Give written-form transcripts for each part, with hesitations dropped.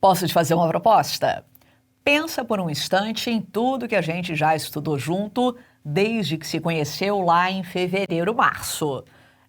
Posso te fazer uma proposta? Pensa por um instante em tudo que a gente já estudou junto desde que se conheceu lá em fevereiro, março.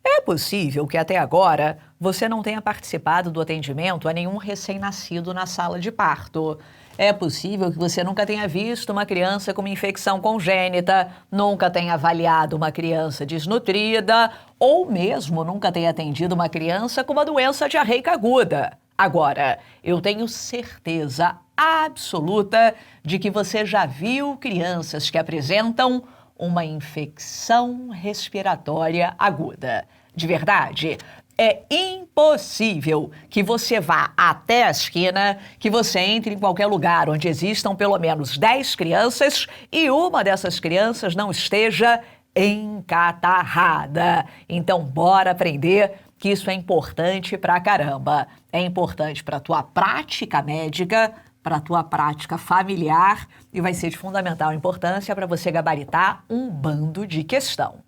É possível que até agora você não tenha participado do atendimento a nenhum recém-nascido na sala de parto. É possível que você nunca tenha visto uma criança com uma infecção congênita, nunca tenha avaliado uma criança desnutrida ou mesmo nunca tenha atendido uma criança com uma doença diarreica aguda. Agora, eu tenho certeza absoluta de que você já viu crianças que apresentam uma infecção respiratória aguda. De verdade, é impossível que você vá até a esquina, que você entre em qualquer lugar onde existam pelo menos 10 crianças e uma dessas crianças não esteja encatarrada. Então, bora aprender que isso é importante pra caramba. É importante para a tua prática médica, para a tua prática familiar e vai ser de fundamental importância para você gabaritar um bando de questão.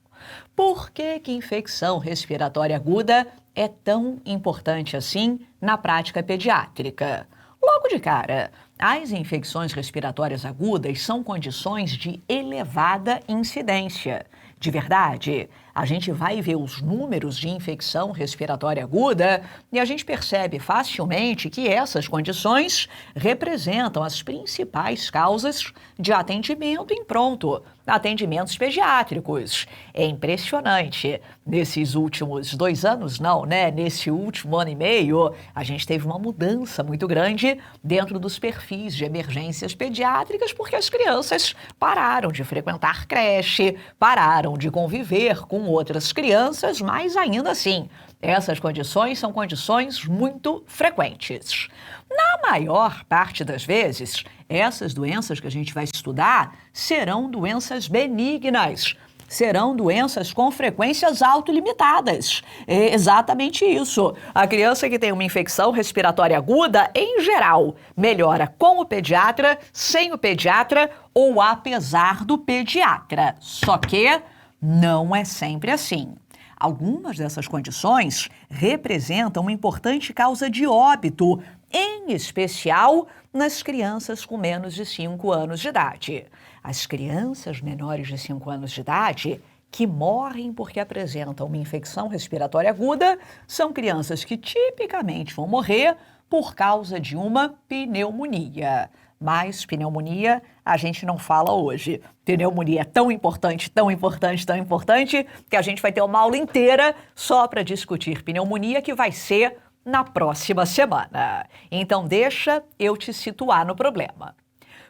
Por que infecção respiratória aguda é tão importante assim na prática pediátrica? Logo de cara, as infecções respiratórias agudas são condições de elevada incidência. De verdade, a gente vai ver os números de infecção respiratória aguda e a gente percebe facilmente que essas condições representam as principais causas de atendimento em pronto, atendimentos pediátricos. É impressionante. Nesses últimos 2 anos, não, né? Nesse último ano e meio, a gente teve uma mudança muito grande dentro dos perfis de emergências pediátricas porque as crianças pararam de frequentar creche, pararam de conviver com outras crianças, mas ainda assim, essas condições são condições muito frequentes. Na maior parte das vezes, essas doenças que a gente vai estudar serão doenças benignas, serão doenças com frequências autolimitadas. É exatamente isso. A criança que tem uma infecção respiratória aguda, em geral, melhora com o pediatra, sem o pediatra ou apesar do pediatra. Só que não é sempre assim. Algumas dessas condições representam uma importante causa de óbito, em especial nas crianças com menos de 5 anos de idade. As crianças menores de 5 anos de idade que morrem porque apresentam uma infecção respiratória aguda são crianças que tipicamente vão morrer por causa de uma pneumonia. Mas pneumonia a gente não fala hoje. Pneumonia é tão importante, tão importante, tão importante, que a gente vai ter uma aula inteira só para discutir pneumonia, que vai ser na próxima semana. Então deixa eu te situar no problema.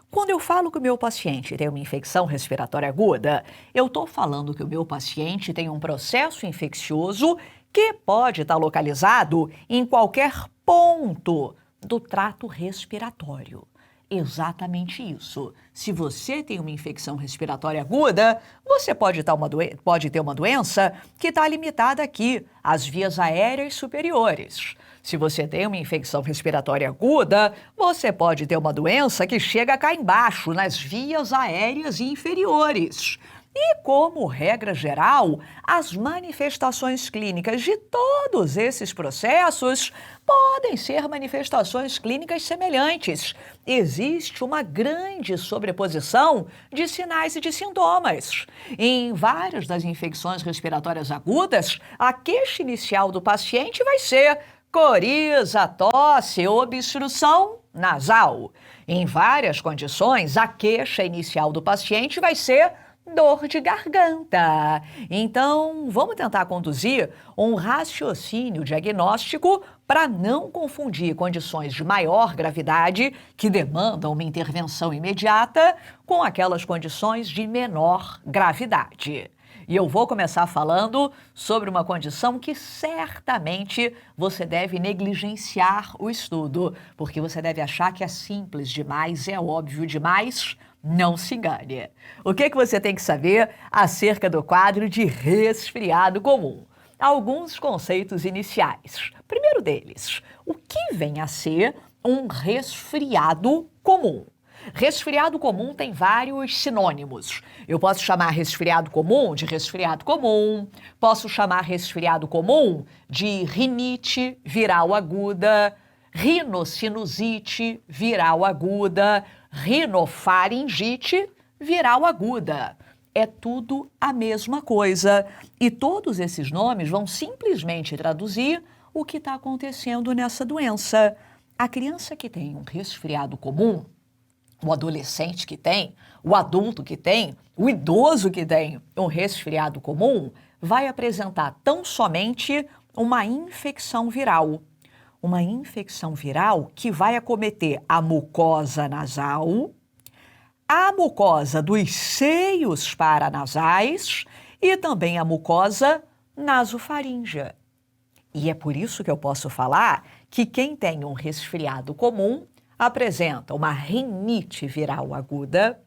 Quando eu falo que o meu paciente tem uma infecção respiratória aguda, eu estou falando que o meu paciente tem um processo infeccioso que pode estar localizado em qualquer ponto do trato respiratório. Exatamente isso. Se você tem uma infecção respiratória aguda, você pode ter uma doença que está limitada aqui, às vias aéreas superiores. Se você tem uma infecção respiratória aguda, você pode ter uma doença que chega cá embaixo, nas vias aéreas inferiores. E, como regra geral, as manifestações clínicas de todos esses processos podem ser manifestações clínicas semelhantes. Existe uma grande sobreposição de sinais e de sintomas. Em várias das infecções respiratórias agudas, a queixa inicial do paciente vai ser coriza, tosse, obstrução nasal. Em várias condições, a queixa inicial do paciente vai ser dor de garganta. Então, vamos tentar conduzir um raciocínio diagnóstico para não confundir condições de maior gravidade, que demandam uma intervenção imediata, com aquelas condições de menor gravidade. E eu vou começar falando sobre uma condição que certamente você deve negligenciar o estudo, porque você deve achar que é simples demais, é óbvio demais. Não se engane. O que você tem que saber acerca do quadro de resfriado comum? Alguns conceitos iniciais. Primeiro deles, o que vem a ser um resfriado comum? Resfriado comum tem vários sinônimos. Eu posso chamar resfriado comum de resfriado comum, posso chamar resfriado comum de rinite viral aguda, rinocinusite viral aguda, rinofaringite viral aguda. É tudo a mesma coisa. E todos esses nomes vão simplesmente traduzir o que está acontecendo nessa doença. A criança que tem um resfriado comum, o adolescente que tem, o adulto que tem, o idoso que tem um resfriado comum, vai apresentar tão somente uma infecção viral. Uma infecção viral que vai acometer a mucosa nasal, a mucosa dos seios paranasais e também a mucosa nasofaríngea. E é por isso que eu posso falar que quem tem um resfriado comum apresenta uma rinite viral aguda,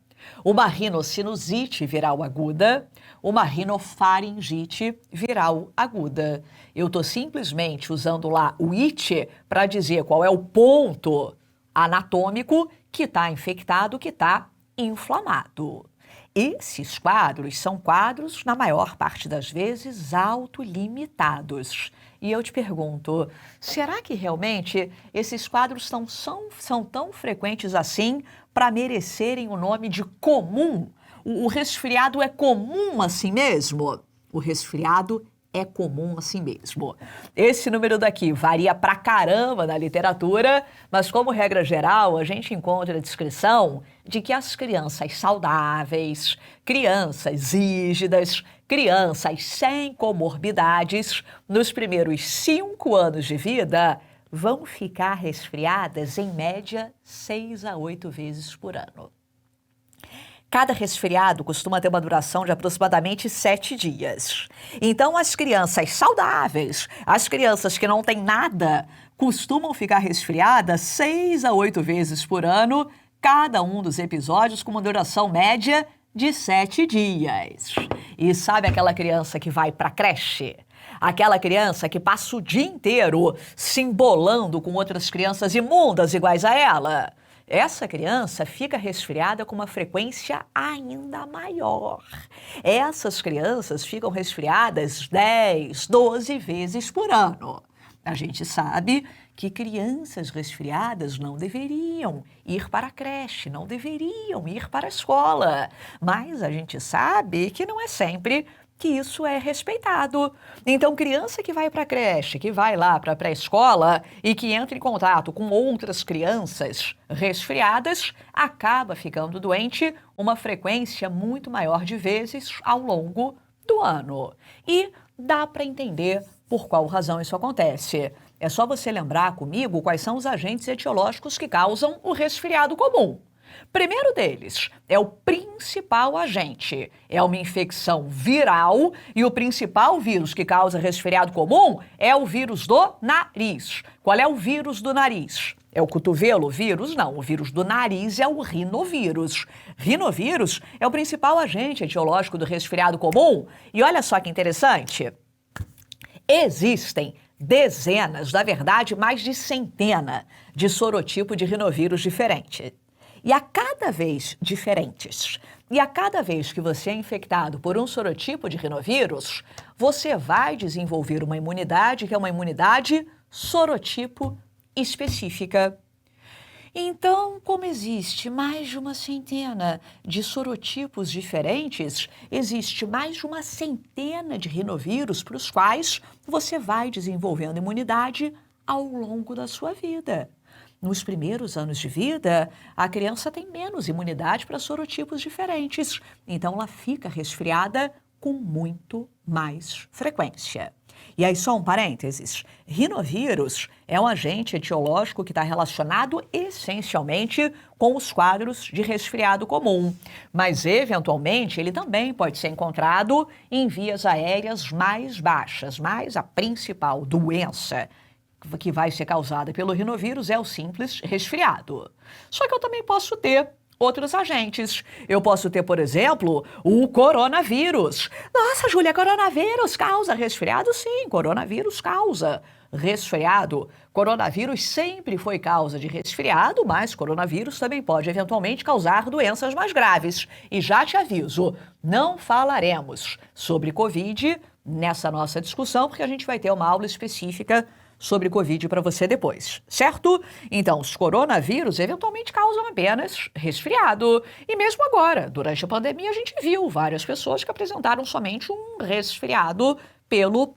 uma rinocinusite viral aguda, uma rinofaringite viral aguda. Eu estou simplesmente usando lá o it para dizer qual é o ponto anatômico que está infectado, que está inflamado. Esses quadros são quadros, na maior parte das vezes, autolimitados. E eu te pergunto, será que realmente esses quadros são tão frequentes assim para merecerem o nome de comum? O resfriado é comum assim mesmo? O resfriado é comum assim mesmo. Esse número daqui varia pra caramba na literatura, mas como regra geral, a gente encontra a descrição de que as crianças saudáveis, crianças rígidas, crianças sem comorbidades, nos primeiros 5 anos de vida, vão ficar resfriadas em média 6 a 8 vezes por ano. Cada resfriado costuma ter uma duração de aproximadamente 7 dias. Então, as crianças saudáveis, as crianças que não têm nada, costumam ficar resfriadas 6 a 8 vezes por ano, cada um dos episódios com uma duração média de 7 dias. E sabe aquela criança que vai para a creche? Aquela criança que passa o dia inteiro se embolando com outras crianças imundas iguais a ela? Essa criança fica resfriada com uma frequência ainda maior. Essas crianças ficam resfriadas 10, 12 vezes por ano. A gente sabe que crianças resfriadas não deveriam ir para a creche, não deveriam ir para a escola. Mas a gente sabe que não é sempre que isso é respeitado. Então, criança que vai para a creche, que vai lá para a pré-escola e que entra em contato com outras crianças resfriadas, acaba ficando doente uma frequência muito maior de vezes ao longo do ano. E dá para entender por qual razão isso acontece. É só você lembrar comigo quais são os agentes etiológicos que causam o resfriado comum. Primeiro deles é o principal agente, é uma infecção viral e o principal vírus que causa resfriado comum é o vírus do nariz. Qual é o vírus do nariz? É o cotovelo vírus? Não, o vírus do nariz é o rinovírus. Rinovírus é o principal agente etiológico do resfriado comum. E olha só que interessante, existem dezenas, na verdade mais de centena de sorotipos de rinovírus diferentes. E a cada vez diferentes, e a cada vez que você é infectado por um sorotipo de rinovírus, você vai desenvolver uma imunidade que é uma imunidade sorotipo específica. Então, como existe mais de uma centena de sorotipos diferentes, existe mais de uma centena de rinovírus para os quais você vai desenvolvendo imunidade ao longo da sua vida. Nos primeiros anos de vida, a criança tem menos imunidade para sorotipos diferentes, então ela fica resfriada com muito mais frequência. E aí, só um parênteses, rinovírus é um agente etiológico que está relacionado essencialmente com os quadros de resfriado comum, mas eventualmente ele também pode ser encontrado em vias aéreas mais baixas, mas a principal doença que vai ser causada pelo rinovírus é o simples resfriado. Só que eu também posso ter outros agentes. Eu posso ter, por exemplo, o coronavírus. Nossa, Júlia, coronavírus causa resfriado? Sim, coronavírus causa resfriado. Coronavírus sempre foi causa de resfriado, mas coronavírus também pode eventualmente causar doenças mais graves. E já te aviso, não falaremos sobre Covid nessa nossa discussão, porque a gente vai ter uma aula específica sobre Covid para você depois, certo? Então, os coronavírus eventualmente causam apenas resfriado. E mesmo agora, durante a pandemia, a gente viu várias pessoas que apresentaram somente um resfriado pelo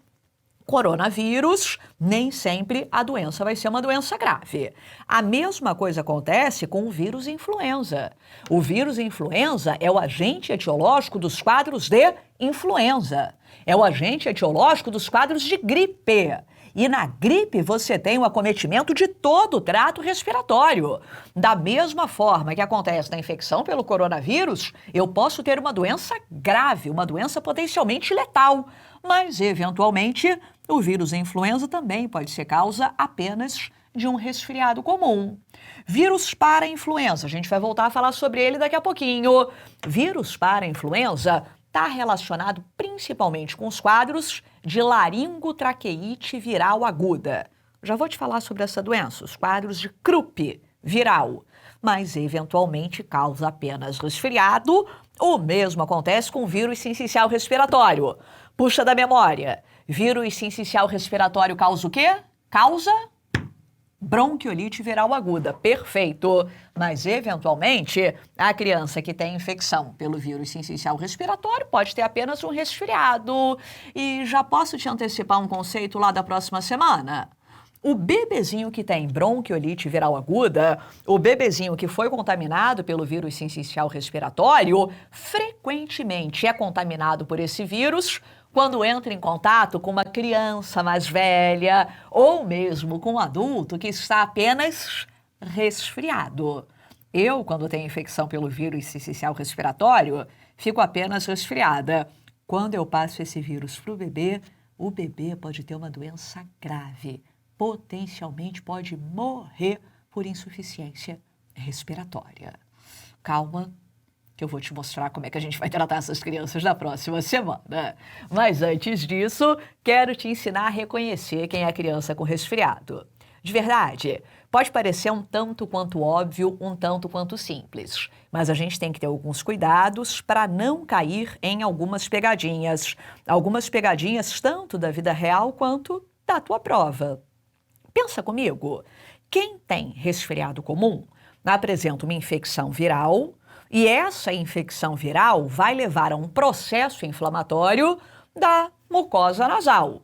coronavírus. Nem sempre a doença vai ser uma doença grave. A mesma coisa acontece com o vírus influenza. O vírus influenza é o agente etiológico dos quadros de influenza. É o agente etiológico dos quadros de gripe. E na gripe você tem o acometimento de todo o trato respiratório. Da mesma forma que acontece na infecção pelo coronavírus, eu posso ter uma doença grave, uma doença potencialmente letal. Mas, eventualmente, o vírus influenza também pode ser causa apenas de um resfriado comum. Vírus para-influenza, a gente vai voltar a falar sobre ele daqui a pouquinho. Vírus para-influenza está relacionado principalmente com os quadros de laringotraqueite viral aguda. Já vou te falar sobre essa doença, os quadros de Krupp viral, mas eventualmente causa apenas resfriado. O mesmo acontece com o vírus sincicial respiratório. Puxa da memória, vírus sincicial respiratório causa o quê? Causa bronquiolite viral aguda, perfeito. Mas, eventualmente, a criança que tem infecção pelo vírus sincicial respiratório pode ter apenas um resfriado. E já posso te antecipar um conceito lá da próxima semana? O bebezinho que tem bronquiolite viral aguda, o bebezinho que foi contaminado pelo vírus sincicial respiratório, frequentemente é contaminado por esse vírus quando entra em contato com uma criança mais velha ou mesmo com um adulto que está apenas resfriado. Eu, quando tenho infecção pelo vírus sincicial respiratório, fico apenas resfriada. Quando eu passo esse vírus para o bebê pode ter uma doença grave. Potencialmente pode morrer por insuficiência respiratória. Calma, que eu vou te mostrar como é que a gente vai tratar essas crianças na próxima semana. Mas antes disso, quero te ensinar a reconhecer quem é criança com resfriado. De verdade, pode parecer um tanto quanto óbvio, um tanto quanto simples, mas a gente tem que ter alguns cuidados para não cair em algumas pegadinhas tanto da vida real quanto da tua prova. Pensa comigo, quem tem resfriado comum apresenta uma infecção viral e essa infecção viral vai levar a um processo inflamatório da mucosa nasal.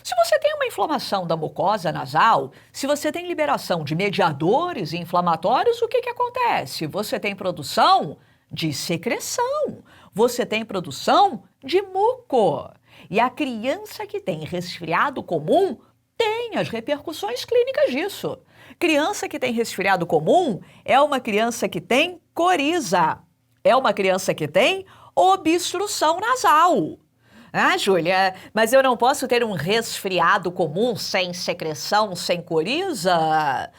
Se você tem uma inflamação da mucosa nasal, se você tem liberação de mediadores inflamatórios, o que acontece? Você tem produção de secreção, você tem produção de muco. E a criança que tem resfriado comum tem as repercussões clínicas disso. Criança que tem resfriado comum é uma criança que tem coriza, é uma criança que tem obstrução nasal. Ah, Júlia, mas eu não posso ter um resfriado comum sem secreção, sem coriza?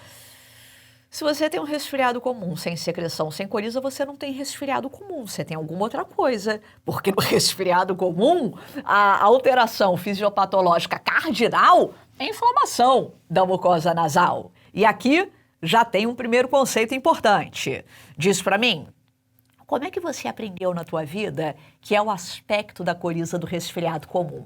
Se você tem um resfriado comum sem secreção, sem coriza, você não tem resfriado comum, você tem alguma outra coisa. Porque no resfriado comum, a alteração fisiopatológica cardinal é a inflamação da mucosa nasal. E aqui já tem um primeiro conceito importante. Diz para mim, como é que você aprendeu na tua vida que é o aspecto da coriza do resfriado comum?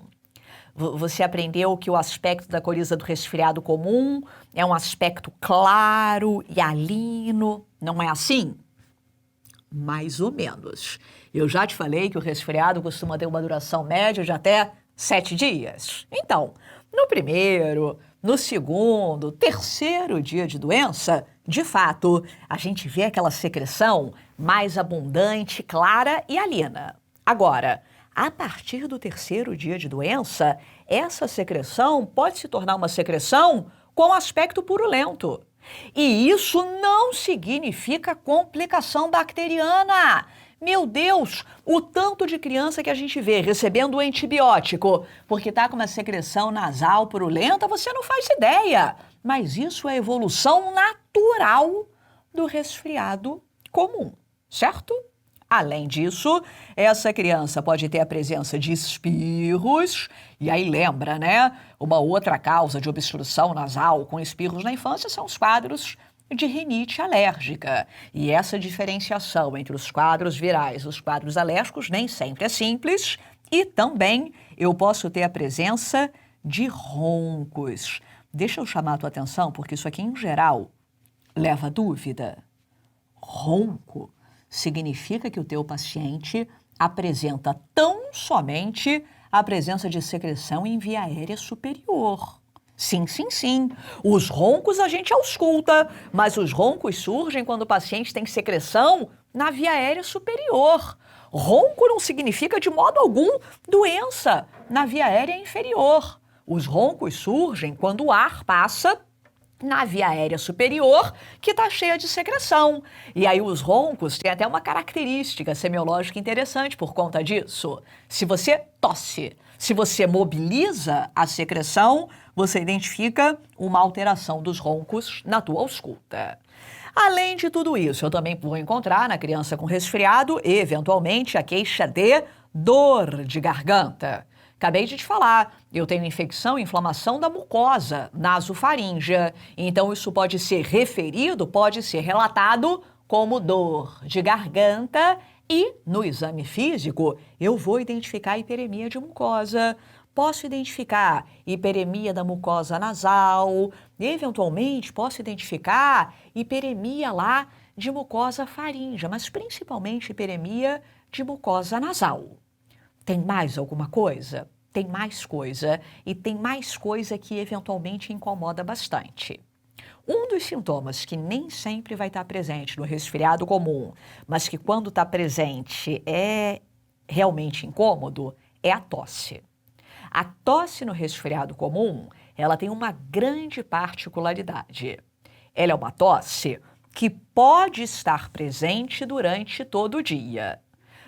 Você aprendeu que o aspecto da coriza do resfriado comum é um aspecto claro e hialino, não é assim? Mais ou menos. Eu já te falei que o resfriado costuma ter uma duração média de até 7 dias. Então, no primeiro, no segundo, terceiro dia de doença, de fato, a gente vê aquela secreção mais abundante, clara e hialina. Agora, a partir do terceiro dia de doença, essa secreção pode se tornar uma secreção com aspecto purulento. E isso não significa complicação bacteriana. Meu Deus, o tanto de criança que a gente vê recebendo um antibiótico porque está com uma secreção nasal purulenta, você não faz ideia. Mas isso é evolução natural do resfriado comum, certo? Além disso, essa criança pode ter a presença de espirros, e aí lembra, né? Uma outra causa de obstrução nasal com espirros na infância são os quadros de rinite alérgica. E essa diferenciação entre os quadros virais e os quadros alérgicos nem sempre é simples. E também eu posso ter a presença de roncos. deixa eu chamar a tua atenção, porque isso aqui, em geral, leva a dúvida. Ronco significa que o teu paciente apresenta tão somente a presença de secreção em via aérea superior. Sim, sim, sim. Os roncos a gente ausculta, mas os roncos surgem quando o paciente tem secreção na via aérea superior. Ronco não significa de modo algum doença na via aérea inferior. Os roncos surgem quando o ar passa na via aérea superior, que está cheia de secreção. E aí os roncos têm até uma característica semiológica interessante por conta disso. Se você tosse, se você mobiliza a secreção, você identifica uma alteração dos roncos na tua ausculta. Além de tudo isso, eu também vou encontrar na criança com resfriado, eventualmente, a queixa de dor de garganta. Acabei de te falar, eu tenho infecção e inflamação da mucosa nasofaríngea. Então, isso pode ser referido, pode ser relatado como dor de garganta e, no exame físico, eu vou identificar hiperemia de mucosa. Posso identificar hiperemia da mucosa nasal, eventualmente posso identificar hiperemia lá de mucosa faríngea, mas principalmente hiperemia de mucosa nasal. Tem mais alguma coisa? Tem mais coisa, e tem mais coisa que eventualmente incomoda bastante. Um dos sintomas que nem sempre vai estar presente no resfriado comum, mas que quando está presente é realmente incômodo, é a tosse. A tosse no resfriado comum, ela tem uma grande particularidade. Ela é uma tosse que pode estar presente durante todo o dia,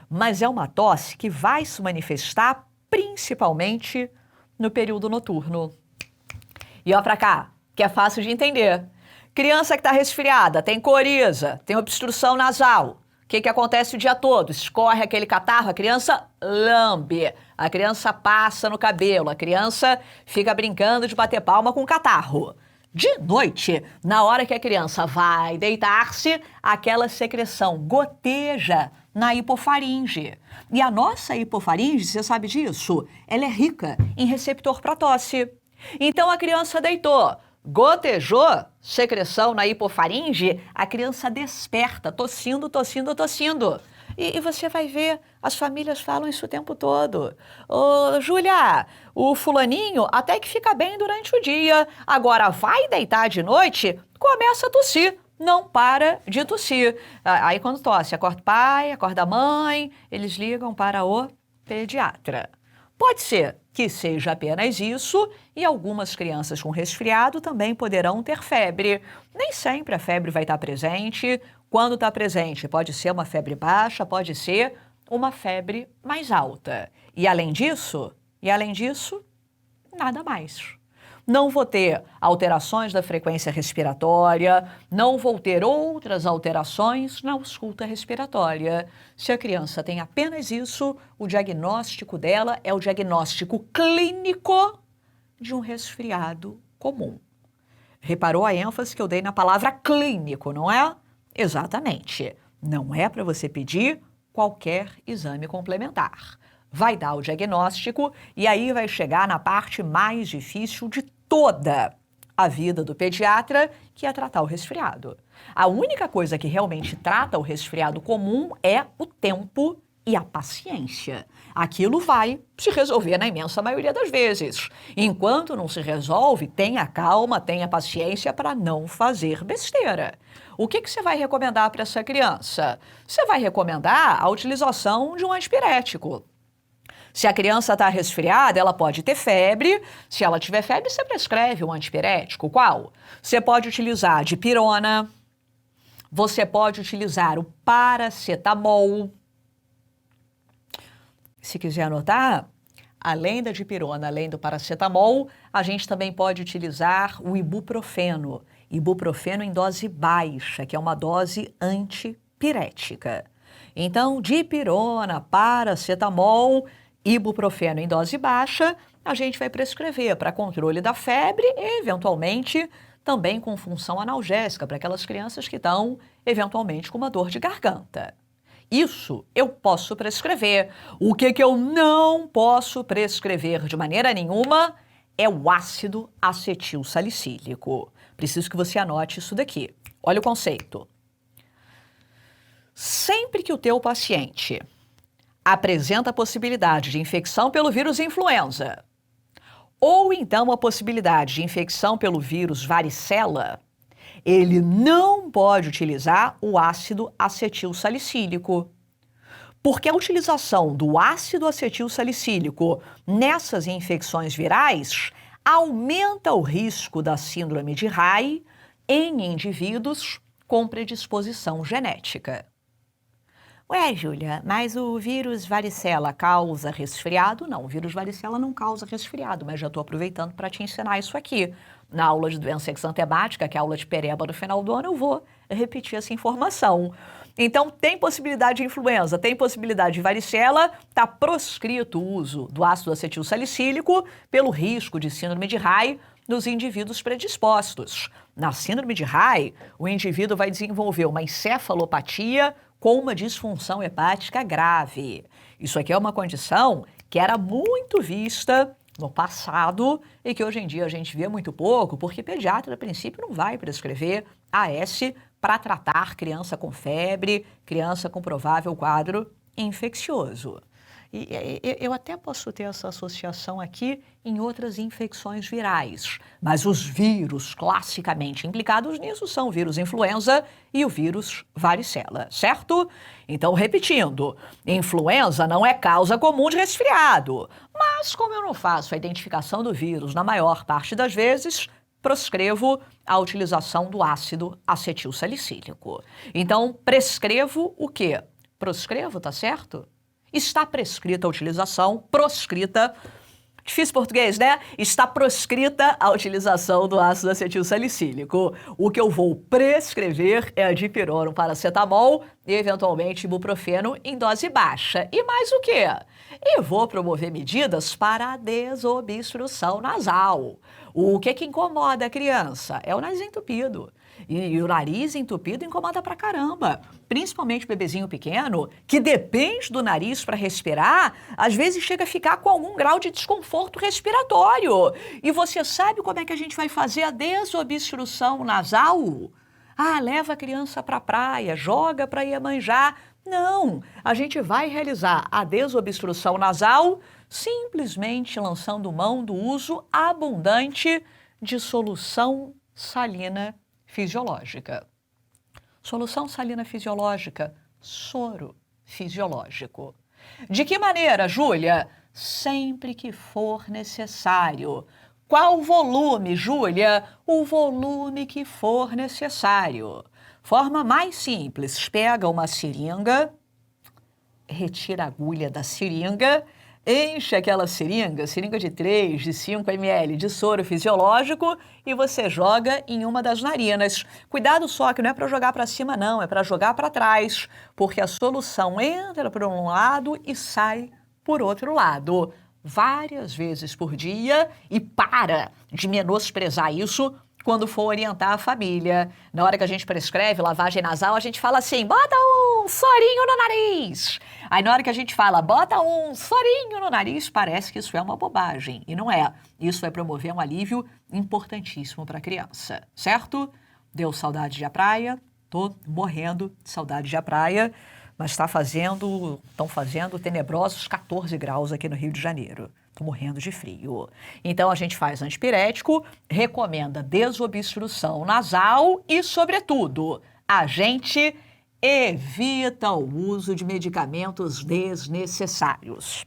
mas é uma tosse que vai se manifestar principalmente no período noturno. E ó pra cá, que é fácil de entender. Criança que está resfriada, tem coriza, tem obstrução nasal. O que acontece o dia todo? Escorre aquele catarro, a criança lambe, a criança passa no cabelo, a criança fica brincando de bater palma com o catarro. De noite, na hora que a criança vai deitar-se, aquela secreção goteja na hipofaringe. E a nossa hipofaringe, você sabe disso? Ela é rica em receptor para tosse. Então a criança deitou, gotejou secreção na hipofaringe, a criança desperta, tossindo, tossindo, tossindo. E você vai ver, as famílias falam isso o tempo todo. Ô, Júlia, o fulaninho até que fica bem durante o dia, agora vai deitar de noite, começa a tossir. Não para de tossir. Aí quando tosse, acorda o pai, acorda a mãe, eles ligam para o pediatra. Pode ser que seja apenas isso e algumas crianças com resfriado também poderão ter febre. Nem sempre a febre vai estar presente. Quando está presente, pode ser uma febre baixa, pode ser uma febre mais alta. E além disso, nada mais. Não vou ter alterações da frequência respiratória, não vou ter outras alterações na ausculta respiratória. Se a criança tem apenas isso, o diagnóstico dela é o diagnóstico clínico de um resfriado comum. Reparou a ênfase que eu dei na palavra clínico, não é? Exatamente. Não é para você pedir qualquer exame complementar. Vai dar o diagnóstico e aí vai chegar na parte mais difícil de toda a vida do pediatra, que é tratar o resfriado. A única coisa que realmente trata o resfriado comum é o tempo e a paciência. Aquilo vai se resolver na imensa maioria das vezes. Enquanto não se resolve, tenha calma, tenha paciência para não fazer besteira. O que você vai recomendar para essa criança? Você vai recomendar a utilização de um antipirético. Se a criança está resfriada, ela pode ter febre. Se ela tiver febre, você prescreve um antipirético. Qual? Você pode utilizar dipirona, você pode utilizar o paracetamol. Se quiser anotar, além da dipirona, além do paracetamol, a gente também pode utilizar o ibuprofeno. Ibuprofeno em dose baixa, que é uma dose antipirética. Então, dipirona, paracetamol, ibuprofeno em dose baixa, a gente vai prescrever para controle da febre e, eventualmente, também com função analgésica para aquelas crianças que estão, eventualmente, com uma dor de garganta. Isso eu posso prescrever. O que eu não posso prescrever de maneira nenhuma é o ácido acetil salicílico. Preciso que você anote isso daqui. Olha o conceito. Sempre que o teu paciente apresenta a possibilidade de infecção pelo vírus influenza, ou então a possibilidade de infecção pelo vírus varicela, ele não pode utilizar o ácido acetil salicílico. Porque a utilização do ácido acetil salicílico nessas infecções virais aumenta o risco da síndrome de Raynaud em indivíduos com predisposição genética. Ué, Júlia, mas o vírus varicela causa resfriado? Não, o vírus varicela não causa resfriado, mas já estou aproveitando para te ensinar isso aqui. Na aula de doença exantemática, que é a aula de pereba no final do ano, eu vou repetir essa informação. Então, tem possibilidade de influenza, tem possibilidade de varicela, está proscrito o uso do ácido acetil salicílico pelo risco de síndrome de Raynaud nos indivíduos predispostos. Na síndrome de Raynaud, o indivíduo vai desenvolver uma encefalopatia com uma disfunção hepática grave. Isso aqui é uma condição que era muito vista no passado e que hoje em dia a gente vê muito pouco, porque pediatra, a princípio, não vai prescrever AS para tratar criança com febre, criança com provável quadro infeccioso. E eu até posso ter essa associação aqui em outras infecções virais, mas os vírus classicamente implicados nisso são o vírus influenza e o vírus varicela, certo? Então, repetindo, influenza não é causa comum de resfriado, mas como eu não faço a identificação do vírus na maior parte das vezes, proscrevo a utilização do ácido acetil salicílico. Então, prescrevo o quê? Proscrevo, tá certo? Está prescrita a utilização, proscrita, difícil português, né? Está proscrita a utilização do ácido acetil salicílico. O que eu vou prescrever é a dipirona, paracetamol e, eventualmente, ibuprofeno em dose baixa. E mais o quê? E vou promover medidas para a desobstrução nasal. O que incomoda a criança? É o nariz entupido. E o nariz entupido incomoda pra caramba. Principalmente o bebezinho pequeno, que depende do nariz para respirar, às vezes chega a ficar com algum grau de desconforto respiratório. E você sabe como é que a gente vai fazer a desobstrução nasal? Ah, leva a criança para a praia, joga para Iemanjá. Não, a gente vai realizar a desobstrução nasal simplesmente lançando mão do uso abundante de solução salina fisiológica. Solução salina fisiológica, soro fisiológico. De que maneira, Júlia? Sempre que for necessário. Qual volume, Júlia? O volume que for necessário. Forma mais simples, pega uma seringa, retira a agulha da seringa, enche aquela seringa de 3, de 5 ml de soro fisiológico e você joga em uma das narinas. Cuidado só que não é para jogar para cima não, é para jogar para trás, porque a solução entra por um lado e sai por outro lado. Várias vezes por dia e para de menosprezar isso quando for orientar a família. Na hora que a gente prescreve lavagem nasal, a gente fala assim, bota um sorinho no nariz. Aí na hora que a gente fala, bota um sorinho no nariz, parece que isso é uma bobagem. E não é. Isso vai promover um alívio importantíssimo para a criança, certo? Deu saudade de ir à praia? Tô morrendo de saudade de ir à praia, mas estão fazendo tenebrosos 14 graus aqui no Rio de Janeiro. Estou morrendo de frio. Então, a gente faz antipirético, recomenda desobstrução nasal e, sobretudo, a gente evita o uso de medicamentos desnecessários.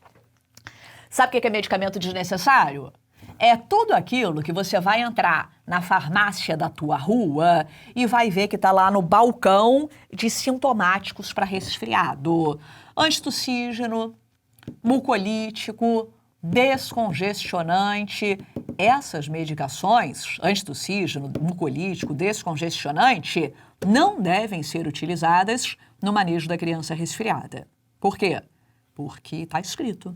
Sabe o que é medicamento desnecessário? É tudo aquilo que você vai entrar na farmácia da tua rua e vai ver que está lá no balcão de sintomáticos para resfriado. Antitussígeno, mucolítico, descongestionante. Essas medicações, antitussígeno, mucolítico, descongestionante, não devem ser utilizadas no manejo da criança resfriada. Por quê? Porque está escrito.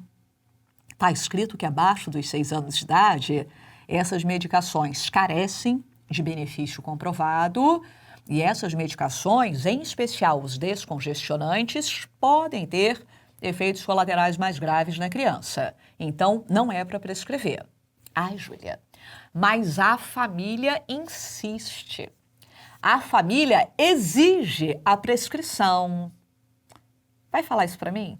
Está escrito que abaixo dos 6 anos de idade, essas medicações carecem de benefício comprovado e essas medicações, em especial os descongestionantes, podem ter efeitos colaterais mais graves na criança. Então, não é para prescrever. Ai, Júlia, mas a família insiste. A família exige a prescrição. Vai falar isso para mim?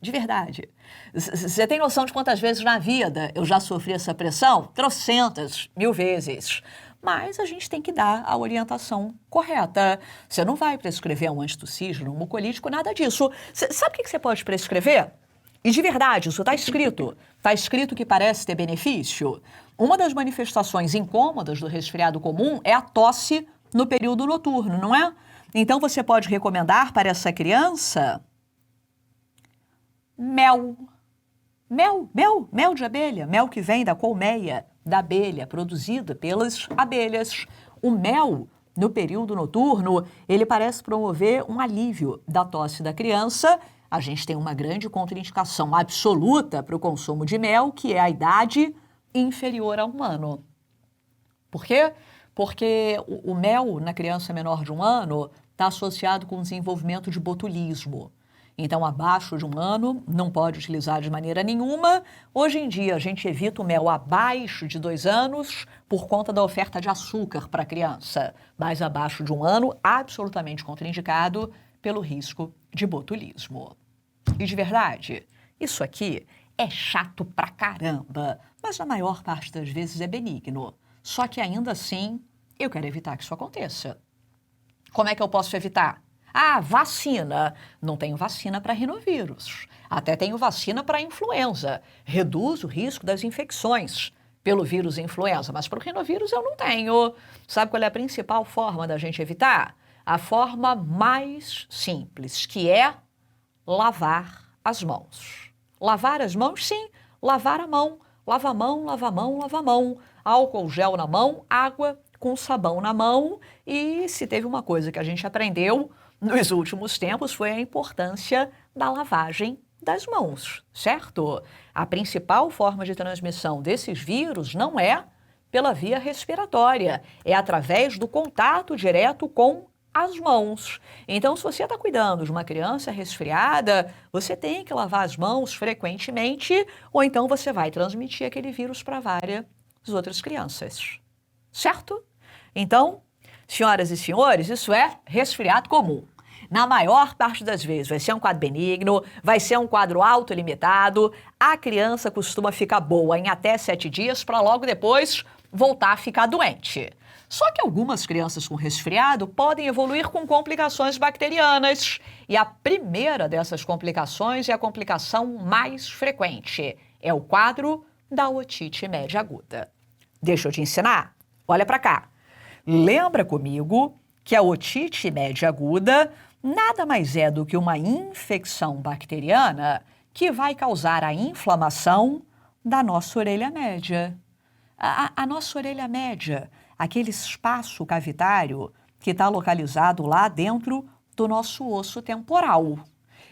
De verdade. Você tem noção de quantas vezes na vida eu já sofri essa pressão? Trocentas, mil vezes. Mas a gente tem que dar a orientação correta. Você não vai prescrever um antitussígeno, um mucolítico, nada disso. Sabe o que você pode prescrever? E de verdade, isso está escrito. Está escrito que parece ter benefício. Uma das manifestações incômodas do resfriado comum é a tosse no período noturno, não é? Então você pode recomendar para essa criança mel. Mel de abelha. Mel que vem da colmeia da abelha, produzida pelas abelhas. O mel, no período noturno, ele parece promover um alívio da tosse da criança. A gente tem uma grande contraindicação absoluta para o consumo de mel, que é a idade inferior a 1 ano. Por quê? Porque o mel na criança menor de 1 ano está associado com o desenvolvimento de botulismo. Então, abaixo de 1 ano, não pode utilizar de maneira nenhuma. Hoje em dia, a gente evita o mel abaixo de 2 anos por conta da oferta de açúcar para a criança. Mas abaixo de 1 ano, absolutamente contraindicado pelo risco de botulismo. E de verdade, isso aqui é chato pra caramba, mas na maior parte das vezes é benigno. Só que ainda assim, eu quero evitar que isso aconteça. Como é que eu posso evitar? Ah, vacina. Não tenho vacina para rinovírus. Até tenho vacina para influenza. Reduz o risco das infecções pelo vírus influenza, mas para o rinovírus eu não tenho. Sabe qual é a principal forma da gente evitar? A forma mais simples, que é lavar as mãos. Lavar as mãos, sim. Lavar a mão. Lava a mão, lava a mão, lava a mão. Álcool gel na mão, água com sabão na mão. E se teve uma coisa que a gente aprendeu nos últimos tempos foi a importância da lavagem das mãos, certo? A principal forma de transmissão desses vírus não é pela via respiratória, é através do contato direto com as mãos. Então, se você está cuidando de uma criança resfriada, você tem que lavar as mãos frequentemente, ou então você vai transmitir aquele vírus para várias outras crianças, certo? Então, senhoras e senhores, isso é resfriado comum. Na maior parte das vezes vai ser um quadro benigno, vai ser um quadro autolimitado, a criança costuma ficar boa em até 7 dias para logo depois voltar a ficar doente. Só que algumas crianças com resfriado podem evoluir com complicações bacterianas. E a primeira dessas complicações é a complicação mais frequente. É o quadro da otite média aguda. Deixa eu te ensinar. Olha para cá. Lembra comigo que a otite média aguda nada mais é do que uma infecção bacteriana que vai causar a inflamação da nossa orelha média. A nossa orelha média, aquele espaço cavitário que está localizado lá dentro do nosso osso temporal.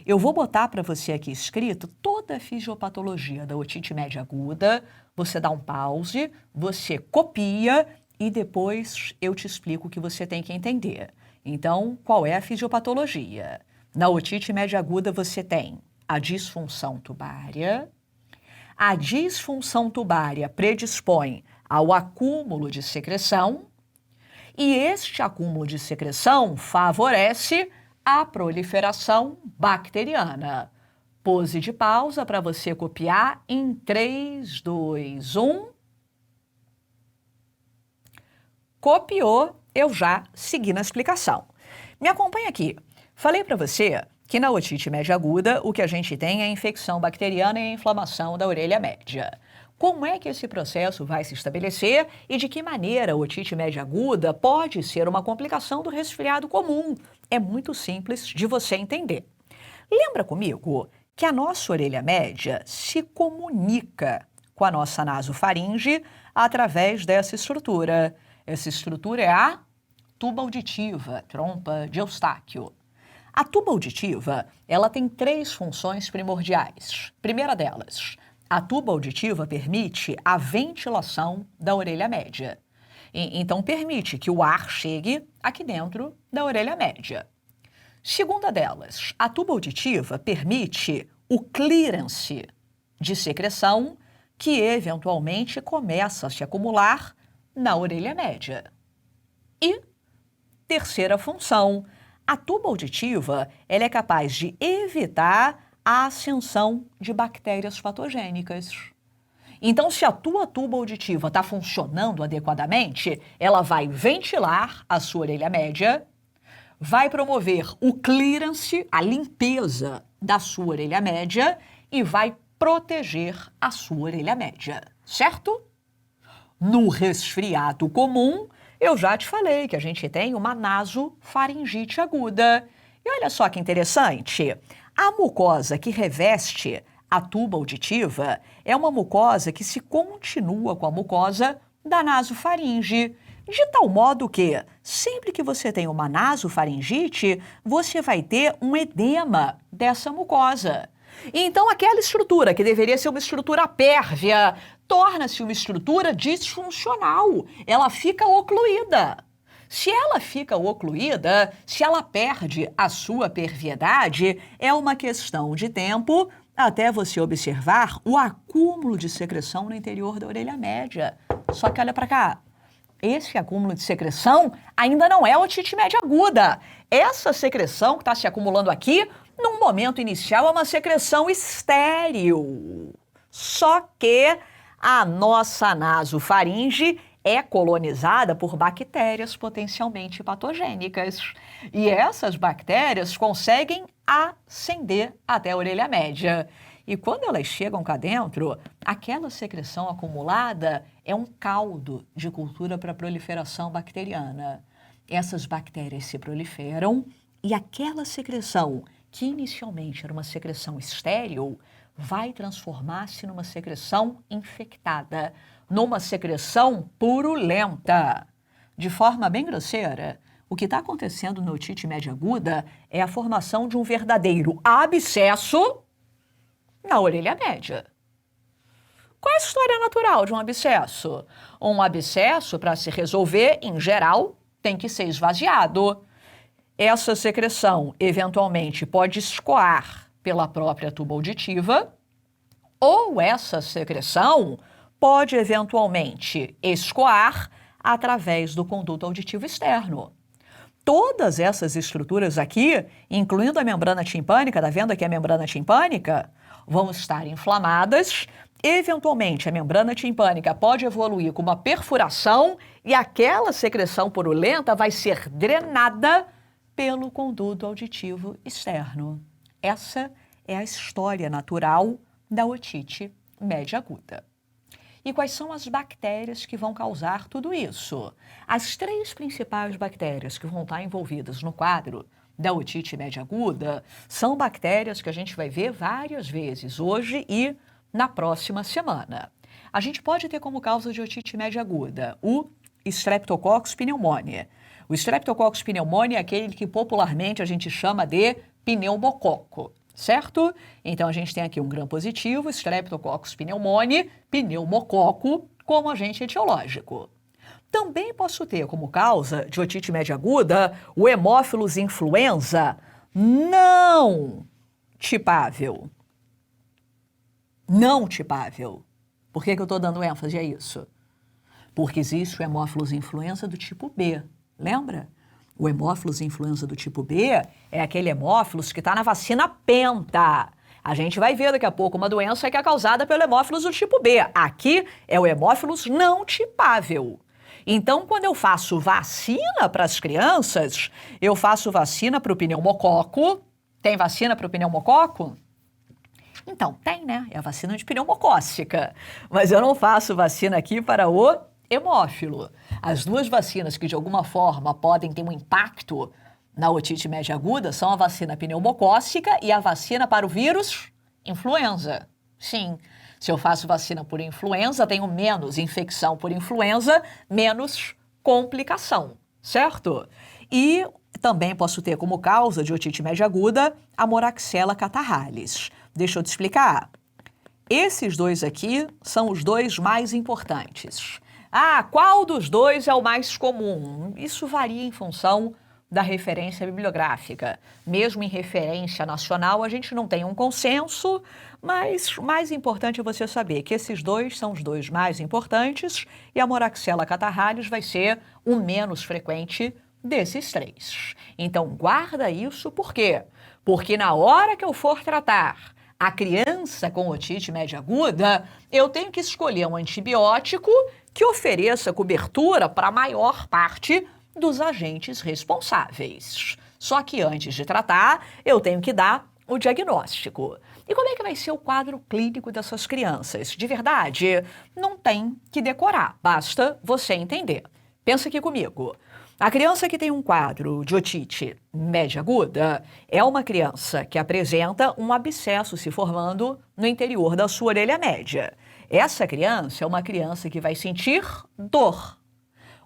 Eu vou botar para você aqui escrito toda a fisiopatologia da otite média aguda, você dá um pause, você copia e depois eu te explico o que você tem que entender. Então, qual é a fisiopatologia? Na otite média aguda você tem a disfunção tubária. A disfunção tubária predispõe ao acúmulo de secreção e este acúmulo de secreção favorece a proliferação bacteriana. Pose de pausa para você copiar em 3, 2, 1. Copiou, eu já segui na explicação. Me acompanha aqui. Falei para você que na otite média aguda o que a gente tem é a infecção bacteriana e a inflamação da orelha média. Como é que esse processo vai se estabelecer e de que maneira a otite média aguda pode ser uma complicação do resfriado comum? É muito simples de você entender. Lembra comigo que a nossa orelha média se comunica com a nossa nasofaringe através dessa estrutura. Essa estrutura é a tuba auditiva, trompa de Eustáquio. A tuba auditiva, ela tem 3 funções primordiais. Primeira delas, a tuba auditiva permite a ventilação da orelha média. Então, permite que o ar chegue aqui dentro da orelha média. Segunda delas, a tuba auditiva permite o clearance de secreção que eventualmente começa a se acumular na orelha média. E terceira função, a tuba auditiva ela é capaz de evitar a ascensão de bactérias patogênicas. Então, se a tua tuba auditiva está funcionando adequadamente, ela vai ventilar a sua orelha média, vai promover o clearance, a limpeza da sua orelha média e vai proteger a sua orelha média, certo? No resfriado comum, eu já te falei que a gente tem uma nasofaringite aguda. E olha só que interessante, a mucosa que reveste a tuba auditiva é uma mucosa que se continua com a mucosa da nasofaringe, de tal modo que, sempre que você tem uma nasofaringite, você vai ter um edema dessa mucosa. Então, aquela estrutura que deveria ser uma estrutura pérvia, torna-se uma estrutura disfuncional. Ela fica ocluída. Se ela fica ocluída, se ela perde a sua perviedade, é uma questão de tempo até você observar o acúmulo de secreção no interior da orelha média. Só que olha para cá. Esse acúmulo de secreção ainda não é otite média aguda. Essa secreção que está se acumulando aqui, num momento inicial, é uma secreção estéril. Só que a nossa nasofaringe é colonizada por bactérias potencialmente patogênicas. E essas bactérias conseguem ascender até a orelha média. E quando elas chegam cá dentro, aquela secreção acumulada é um caldo de cultura para proliferação bacteriana. Essas bactérias se proliferam e aquela secreção, que inicialmente era uma secreção estéril, vai transformar-se numa secreção infectada, numa secreção purulenta. De forma bem grosseira, o que está acontecendo na otite média aguda é a formação de um verdadeiro abscesso na orelha média. Qual é a história natural de um abscesso? Um abscesso, para se resolver, em geral, tem que ser esvaziado. Essa secreção, eventualmente, pode escoar pela própria tuba auditiva, ou essa secreção pode, eventualmente, escoar através do conduto auditivo externo. Todas essas estruturas aqui, incluindo a membrana timpânica, tá vendo aqui a membrana timpânica? Vão estar inflamadas. Eventualmente, a membrana timpânica pode evoluir com uma perfuração e aquela secreção purulenta vai ser drenada pelo conduto auditivo externo. Essa é a história natural da otite média aguda. E quais são as bactérias que vão causar tudo isso? As 3 principais bactérias que vão estar envolvidas no quadro da otite média aguda são bactérias que a gente vai ver várias vezes hoje e na próxima semana. A gente pode ter como causa de otite média aguda o Streptococcus pneumoniae. O Streptococcus pneumoniae é aquele que popularmente a gente chama de pneumococo, certo? Então a gente tem aqui um gram positivo, Streptococcus pneumoniae, pneumococo, como agente etiológico. Também posso ter como causa de otite média aguda o Haemophilus influenza não tipável. Não tipável. Por que eu estou dando ênfase a isso? Porque existe o Haemophilus influenza do tipo B, lembra? O Haemophilus influenza do tipo B é aquele Haemophilus que está na vacina Penta. A gente vai ver daqui a pouco uma doença que é causada pelo Haemophilus do tipo B. Aqui é o Haemophilus não tipável. Então, quando eu faço vacina para as crianças, eu faço vacina para o pneumococo. Tem vacina para o pneumococo? Então, tem, né? É a vacina de pneumocócica. Mas eu não faço vacina aqui para o hemófilo. As 2 vacinas que, de alguma forma, podem ter um impacto na otite média aguda são a vacina pneumocócica e a vacina para o vírus influenza. Sim, se eu faço vacina por influenza, tenho menos infecção por influenza, menos complicação, certo? E também posso ter como causa de otite média aguda a Moraxella catarrhalis. Deixa eu te explicar. Esses 2 aqui são os 2 mais importantes. Ah, qual dos 2 é o mais comum? Isso varia em função da referência bibliográfica. Mesmo em referência nacional, a gente não tem um consenso, mas o mais importante é você saber que esses dois são os dois mais importantes e a Moraxella catarrhalis vai ser o menos frequente desses três. Então, guarda isso, por quê? Porque na hora que eu for tratar a criança com otite média aguda, eu tenho que escolher um antibiótico que ofereça cobertura para a maior parte dos agentes responsáveis. Só que antes de tratar, eu tenho que dar o diagnóstico. E como é que vai ser o quadro clínico dessas crianças? De verdade, não tem que decorar, basta você entender. Pensa aqui comigo. A criança que tem um quadro de otite média aguda é uma criança que apresenta um abscesso se formando no interior da sua orelha média. Essa criança é uma criança que vai sentir dor.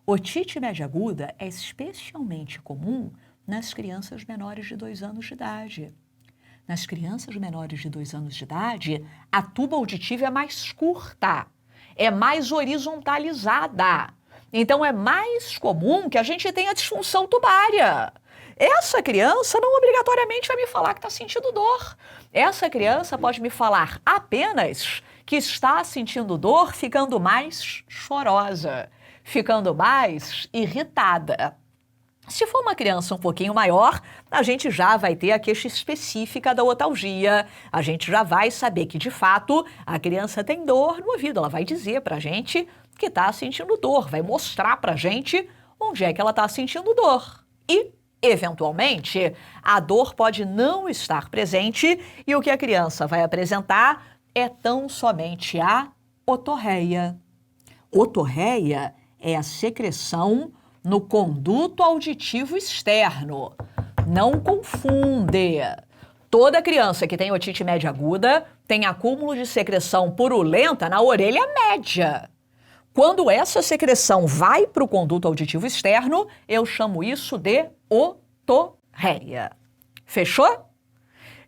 Otite média aguda é especialmente comum nas crianças menores de 2 anos de idade. Nas crianças menores de 2 anos de idade, a tuba auditiva é mais curta, é mais horizontalizada. Então, é mais comum que a gente tenha disfunção tubária. Essa criança não obrigatoriamente vai me falar que está sentindo dor. Essa criança pode me falar apenas que está sentindo dor ficando mais chorosa, ficando mais irritada. Se for uma criança um pouquinho maior, a gente já vai ter a queixa específica da otalgia. A gente já vai saber que, de fato, a criança tem dor no ouvido. Ela vai dizer para a gente que está sentindo dor, vai mostrar para a gente onde é que ela está sentindo dor. E, eventualmente, a dor pode não estar presente e o que a criança vai apresentar é tão somente a otorreia. Otorreia é a secreção no conduto auditivo externo. Não confunde. Toda criança que tem otite média aguda tem acúmulo de secreção purulenta na orelha média. Quando essa secreção vai para o conduto auditivo externo, eu chamo isso de otorreia. Fechou?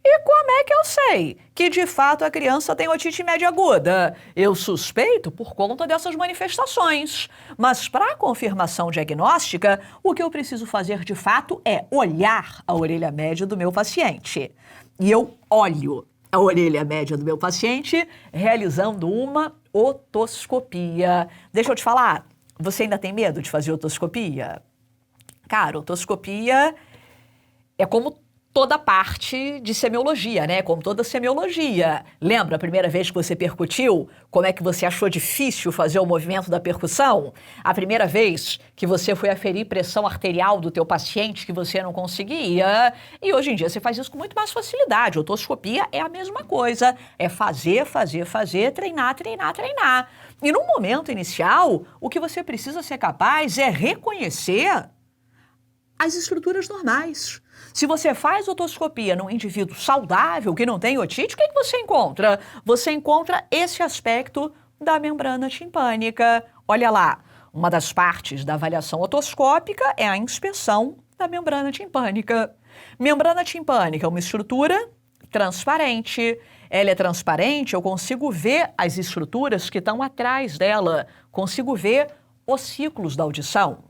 E como é que eu sei que de fato a criança tem otite média aguda? Eu suspeito por conta dessas manifestações. Mas para a confirmação diagnóstica, o que eu preciso fazer de fato é olhar a orelha média do meu paciente. E eu olho a orelha média do meu paciente realizando uma otoscopia. Deixa eu te falar, você ainda tem medo de fazer otoscopia? Cara, otoscopia é como toda parte de semiologia, né? Como toda semiologia. Lembra a primeira vez que você percutiu? Como é que você achou difícil fazer o movimento da percussão? A primeira vez que você foi aferir pressão arterial do teu paciente que você não conseguia? E hoje em dia você faz isso com muito mais facilidade. Otoscopia é a mesma coisa. É fazer, treinar, treinar, treinar. E no momento inicial, o que você precisa ser capaz é reconhecer as estruturas normais. Se você faz otoscopia num indivíduo saudável que não tem otite, o que você encontra? Você encontra esse aspecto da membrana timpânica. Olha lá, uma das partes da avaliação otoscópica é a inspeção da membrana timpânica. Membrana timpânica é uma estrutura transparente. Ela é transparente, eu consigo ver as estruturas que estão atrás dela, consigo ver os ciclos da audição.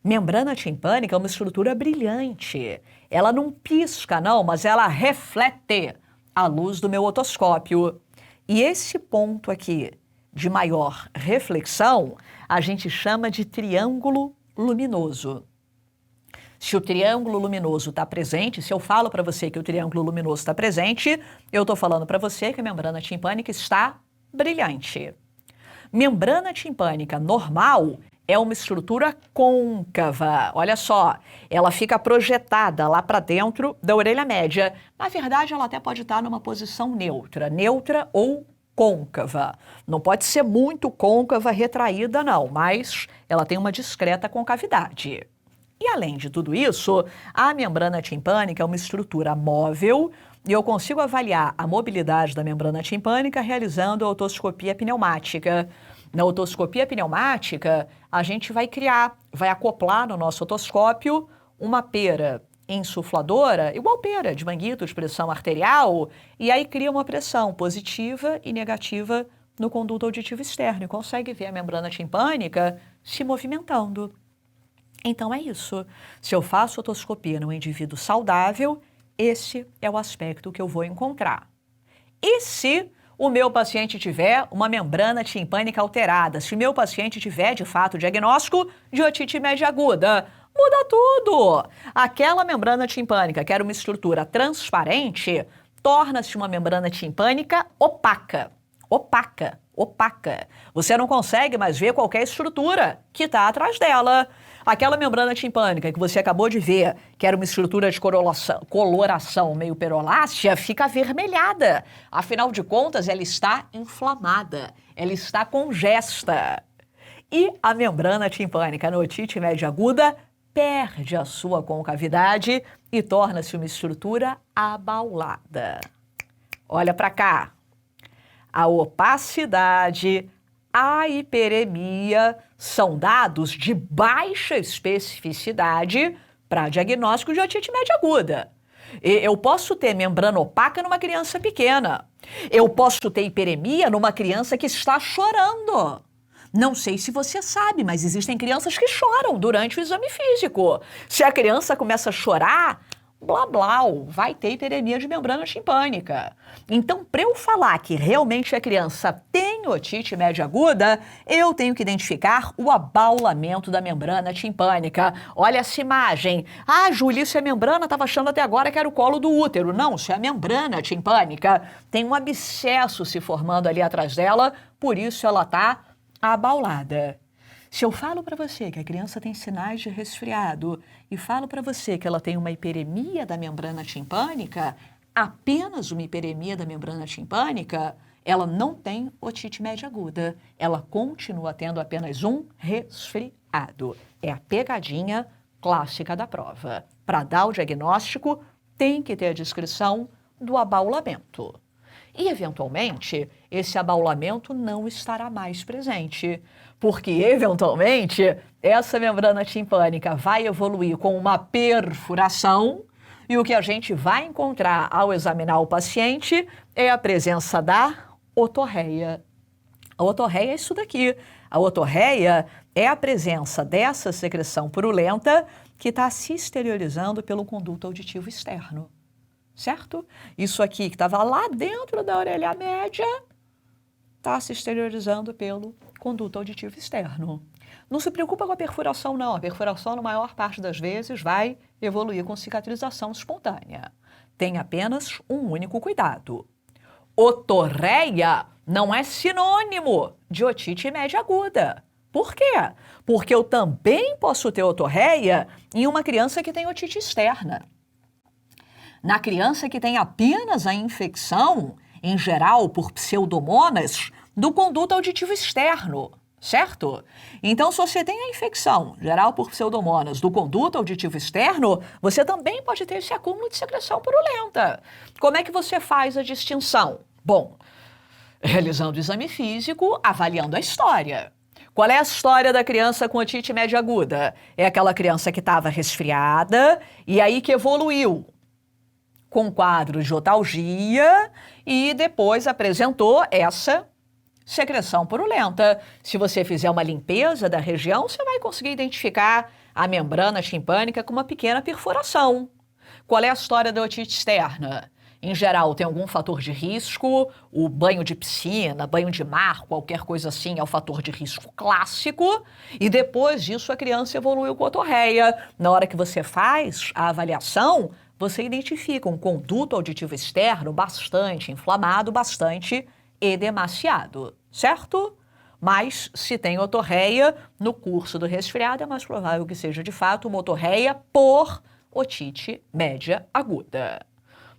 Membrana timpânica é uma estrutura brilhante. Ela não pisca, não, mas ela reflete a luz do meu otoscópio. E esse ponto aqui de maior reflexão, a gente chama de triângulo luminoso. Se o triângulo luminoso está presente, se eu falo para você que o triângulo luminoso está presente, eu estou falando para você que a membrana timpânica está brilhante. Membrana timpânica normal é uma estrutura côncava. Olha só, ela fica projetada lá para dentro da orelha média. Na verdade, ela até pode estar numa posição neutra ou côncava. Não pode ser muito côncava, retraída, não, mas ela tem uma discreta concavidade. E além de tudo isso, a membrana timpânica é uma estrutura móvel e eu consigo avaliar a mobilidade da membrana timpânica realizando a otoscopia pneumática. Na otoscopia pneumática, a gente vai acoplar no nosso otoscópio uma pera insufladora, igual pera de manguito de pressão arterial, e aí cria uma pressão positiva e negativa no conduto auditivo externo e consegue ver a membrana timpânica se movimentando. Então é isso. Se eu faço otoscopia num indivíduo saudável, esse é o aspecto que eu vou encontrar. E se o meu paciente tiver uma membrana timpânica alterada, se o meu paciente tiver, de fato, o diagnóstico de otite média aguda, muda tudo. Aquela membrana timpânica, que era uma estrutura transparente, torna-se uma membrana timpânica opaca. Opaca. Opaca. Você não consegue mais ver qualquer estrutura que está atrás dela. Aquela membrana timpânica que você acabou de ver, que era uma estrutura de coloração meio perolácea, fica avermelhada. Afinal de contas, ela está inflamada, ela está congesta. E a membrana timpânica na otite média aguda perde a sua concavidade e torna-se uma estrutura abaulada. Olha para cá. A opacidade, a hiperemia são dados de baixa especificidade para diagnóstico de otite média aguda. Eu posso ter membrana opaca numa criança pequena. Eu posso ter hiperemia numa criança que está chorando. Não sei se você sabe, mas existem crianças que choram durante o exame físico. Se a criança começa a chorar, blá blá, vai ter hiperemia de membrana timpânica. Então, para eu falar que realmente a criança tem otite média aguda, eu tenho que identificar o abaulamento da membrana timpânica. Olha essa imagem. Ah, Júlia, isso é membrana? Estava achando até agora que era o colo do útero. Não, isso é a membrana timpânica. Tem um abscesso se formando ali atrás dela, por isso ela está abaulada. Se eu falo para você que a criança tem sinais de resfriado e falo para você que ela tem uma hiperemia da membrana timpânica, apenas uma hiperemia da membrana timpânica, ela não tem otite média aguda. Ela continua tendo apenas um resfriado. É a pegadinha clássica da prova. Para dar o diagnóstico, tem que ter a descrição do abaulamento. E, eventualmente, esse abaulamento não estará mais presente, porque, eventualmente, essa membrana timpânica vai evoluir com uma perfuração e o que a gente vai encontrar ao examinar o paciente é a presença da otorreia. A otorreia é isso daqui. A otorreia é a presença dessa secreção purulenta que está se exteriorizando pelo conduto auditivo externo. Certo? Isso aqui que estava lá dentro da orelha média está se exteriorizando pelo conduto auditivo externo. Não se preocupa com a perfuração, não. A perfuração, na maior parte das vezes, vai evoluir com cicatrização espontânea. Tem apenas um único cuidado. Otorreia não é sinônimo de otite média aguda. Por quê? Porque eu também posso ter otorreia em uma criança que tem otite externa. Na criança que tem apenas a infecção, em geral por pseudomonas, do conduto auditivo externo, certo? Então, se você tem a infecção, geral por pseudomonas, do conduto auditivo externo, você também pode ter esse acúmulo de secreção purulenta. Como é que você faz a distinção? Bom, realizando o exame físico, avaliando a história. Qual é a história da criança com otite média aguda? É aquela criança que estava resfriada e aí que evoluiu com quadro de otalgia e depois apresentou essa secreção purulenta. Se você fizer uma limpeza da região, você vai conseguir identificar a membrana timpânica com uma pequena perfuração. Qual é a história da otite externa? Em geral, tem algum fator de risco, o banho de piscina, banho de mar, qualquer coisa assim é o fator de risco clássico, e depois disso a criança evoluiu com otorreia. Na hora que você faz a avaliação, você identifica um conduto auditivo externo bastante inflamado, bastante edemaciado, certo? Mas se tem otorreia, no curso do resfriado é mais provável que seja de fato uma otorreia por otite média aguda.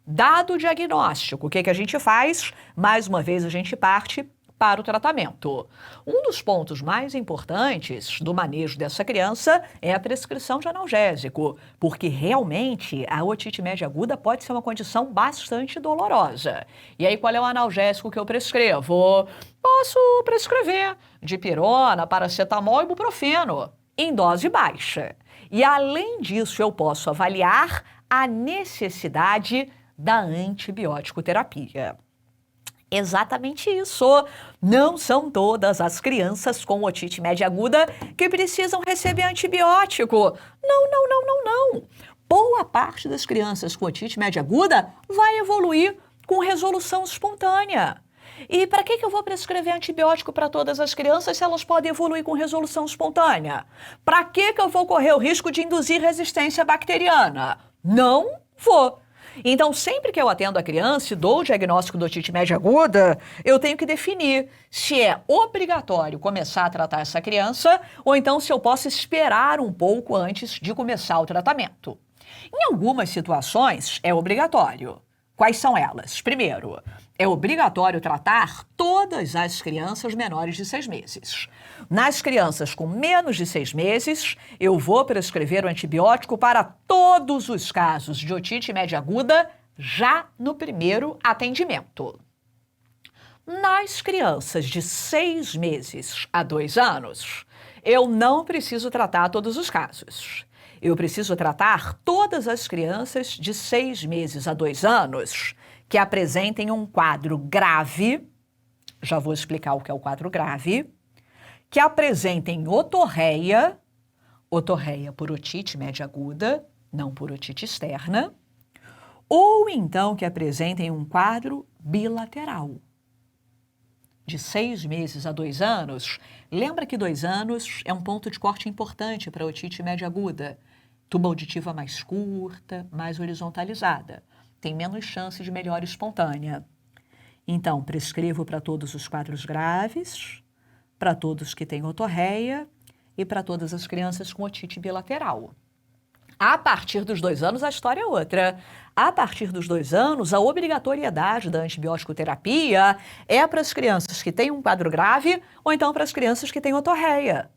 Dado o diagnóstico, o que a gente faz? Mais uma vez a gente parte para o tratamento. Um dos pontos mais importantes do manejo dessa criança é a prescrição de analgésico, porque realmente a otite média aguda pode ser uma condição bastante dolorosa. E aí qual é o analgésico que eu prescrevo? Posso prescrever dipirona, paracetamol e ibuprofeno em dose baixa. E além disso eu posso avaliar a necessidade da antibiótico terapia. Exatamente isso. Não são todas as crianças com otite média aguda que precisam receber antibiótico. Não, não, não, não, não. Boa parte das crianças com otite média aguda vai evoluir com resolução espontânea. E para que eu vou prescrever antibiótico para todas as crianças se elas podem evoluir com resolução espontânea? Para que eu vou correr o risco de induzir resistência bacteriana? Não vou. Então, sempre que eu atendo a criança e dou o diagnóstico de otite média aguda, eu tenho que definir se é obrigatório começar a tratar essa criança ou então se eu posso esperar um pouco antes de começar o tratamento. Em algumas situações, é obrigatório. Quais são elas? Primeiro, é obrigatório tratar todas as crianças menores de 6 meses. Nas crianças com menos de 6 meses, eu vou prescrever o antibiótico para todos os casos de otite média aguda já no primeiro atendimento. Nas crianças de 6 meses a 2 anos, eu não preciso tratar todos os casos. Eu preciso tratar todas as crianças de 6 meses a 2 anos que apresentem um quadro grave, já vou explicar o que é o quadro grave, que apresentem otorreia, otorreia por otite média aguda, não por otite externa, ou então que apresentem um quadro bilateral. De 6 meses a 2 anos, lembra que 2 anos é um ponto de corte importante para a otite média aguda. Tuba auditiva mais curta, mais horizontalizada. Tem menos chance de melhora espontânea. Então, prescrevo para todos os quadros graves, para todos que têm otorreia e para todas as crianças com otite bilateral. A partir dos 2 anos, a história é outra. A partir dos 2 anos, a obrigatoriedade da antibiótico terapia é para as crianças que têm um quadro grave ou então para as crianças que têm otorreia.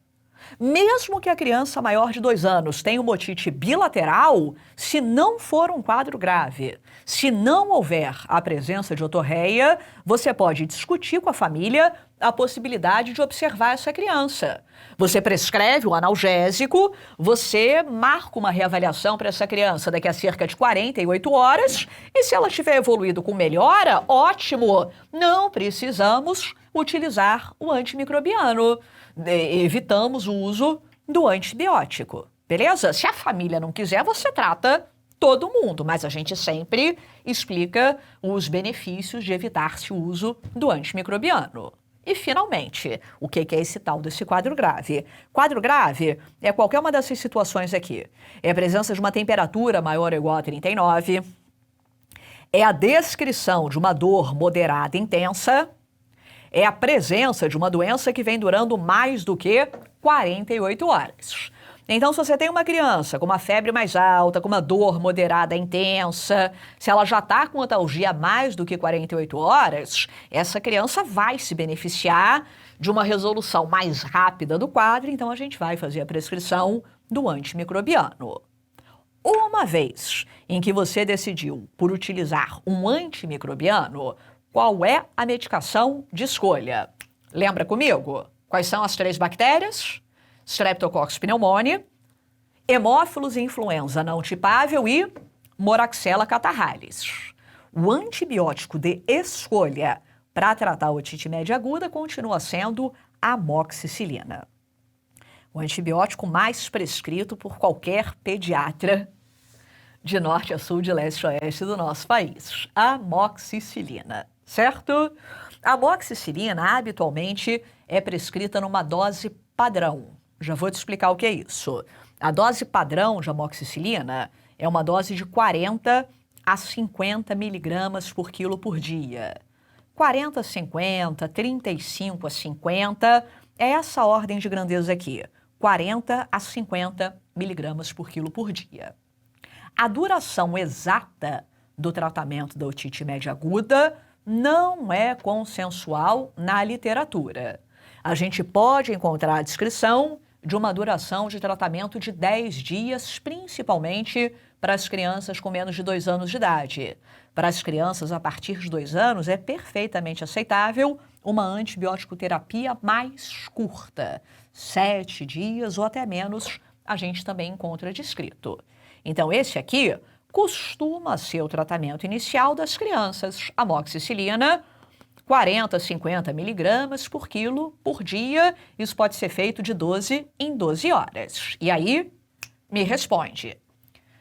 Mesmo que a criança maior de 2 anos tenha uma otite bilateral, se não for um quadro grave, se não houver a presença de otorreia, você pode discutir com a família a possibilidade de observar essa criança. Você prescreve o analgésico, você marca uma reavaliação para essa criança daqui a cerca de 48 horas e se ela tiver evoluído com melhora, ótimo, não precisamos utilizar o antimicrobiano. Evitamos o uso do antibiótico, beleza? Se a família não quiser, você trata todo mundo, mas a gente sempre explica os benefícios de evitar-se o uso do antimicrobiano. E, finalmente, o que é esse tal desse quadro grave? Quadro grave é qualquer uma dessas situações aqui. É a presença de uma temperatura maior ou igual a 39, é a descrição de uma dor moderada intensa, é a presença de uma doença que vem durando mais do que 48 horas. Então, se você tem uma criança com uma febre mais alta, com uma dor moderada intensa, se ela já está com otalgia mais do que 48 horas, essa criança vai se beneficiar de uma resolução mais rápida do quadro, então a gente vai fazer a prescrição do antimicrobiano. Uma vez em que você decidiu por utilizar um antimicrobiano, qual é a medicação de escolha? Lembra comigo? Quais são as 3 bactérias? Streptococcus pneumoniae, Haemophilus influenza não tipável e Moraxella catarrhalis. O antibiótico de escolha para tratar a otite média aguda continua sendo a amoxicilina. O antibiótico mais prescrito por qualquer pediatra de norte a sul, de leste a oeste do nosso país. Amoxicilina, certo? A amoxicilina habitualmente é prescrita numa dose padrão. Já vou te explicar o que é isso. A dose padrão de amoxicilina é uma dose de 40 a 50 miligramas por quilo por dia. 40 a 50, 35 a 50, é essa ordem de grandeza aqui. 40 a 50 miligramas por quilo por dia. A duração exata do tratamento da otite média aguda não é consensual na literatura. A gente pode encontrar a descrição de uma duração de tratamento de 10 dias, principalmente para as crianças com menos de 2 anos de idade. Para as crianças a partir de 2 anos é perfeitamente aceitável uma antibiótico terapia mais curta, 7 dias ou até menos, a gente também encontra descrito. Então esse aqui costuma ser o tratamento inicial das crianças, amoxicilina, 40, 50 miligramas por quilo por dia. Isso pode ser feito de 12 em 12 horas. E aí, me responde.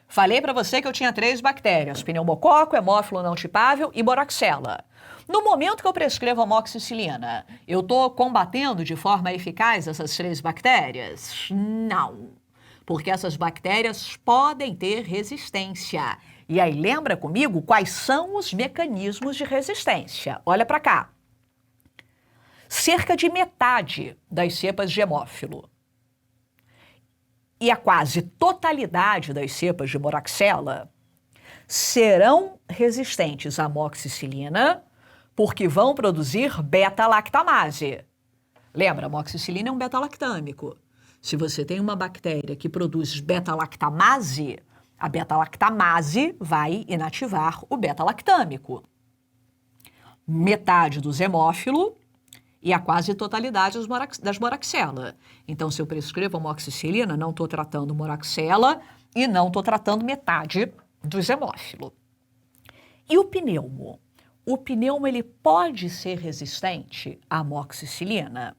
Falei para você que eu tinha 3 bactérias, pneumococo, hemófilo não tipável e boroxela. No momento que eu prescrevo amoxicilina, eu estou combatendo de forma eficaz essas 3 bactérias? Não, porque essas bactérias podem ter resistência. E aí, lembra comigo quais são os mecanismos de resistência? Olha para cá. Cerca de metade das cepas de hemófilo e a quase totalidade das cepas de boroxela serão resistentes à amoxicilina porque vão produzir beta-lactamase. Lembra, a amoxicilina é um beta-lactâmico. Se você tem uma bactéria que produz beta-lactamase, a beta-lactamase vai inativar o beta-lactâmico. Metade dos hemófilos e a quase totalidade das boroxela. Então, se eu prescrevo amoxicilina, não estou tratando boroxela e não estou tratando metade dos hemófilos. E o pneumo? O pneumo ele pode ser resistente à amoxicilina?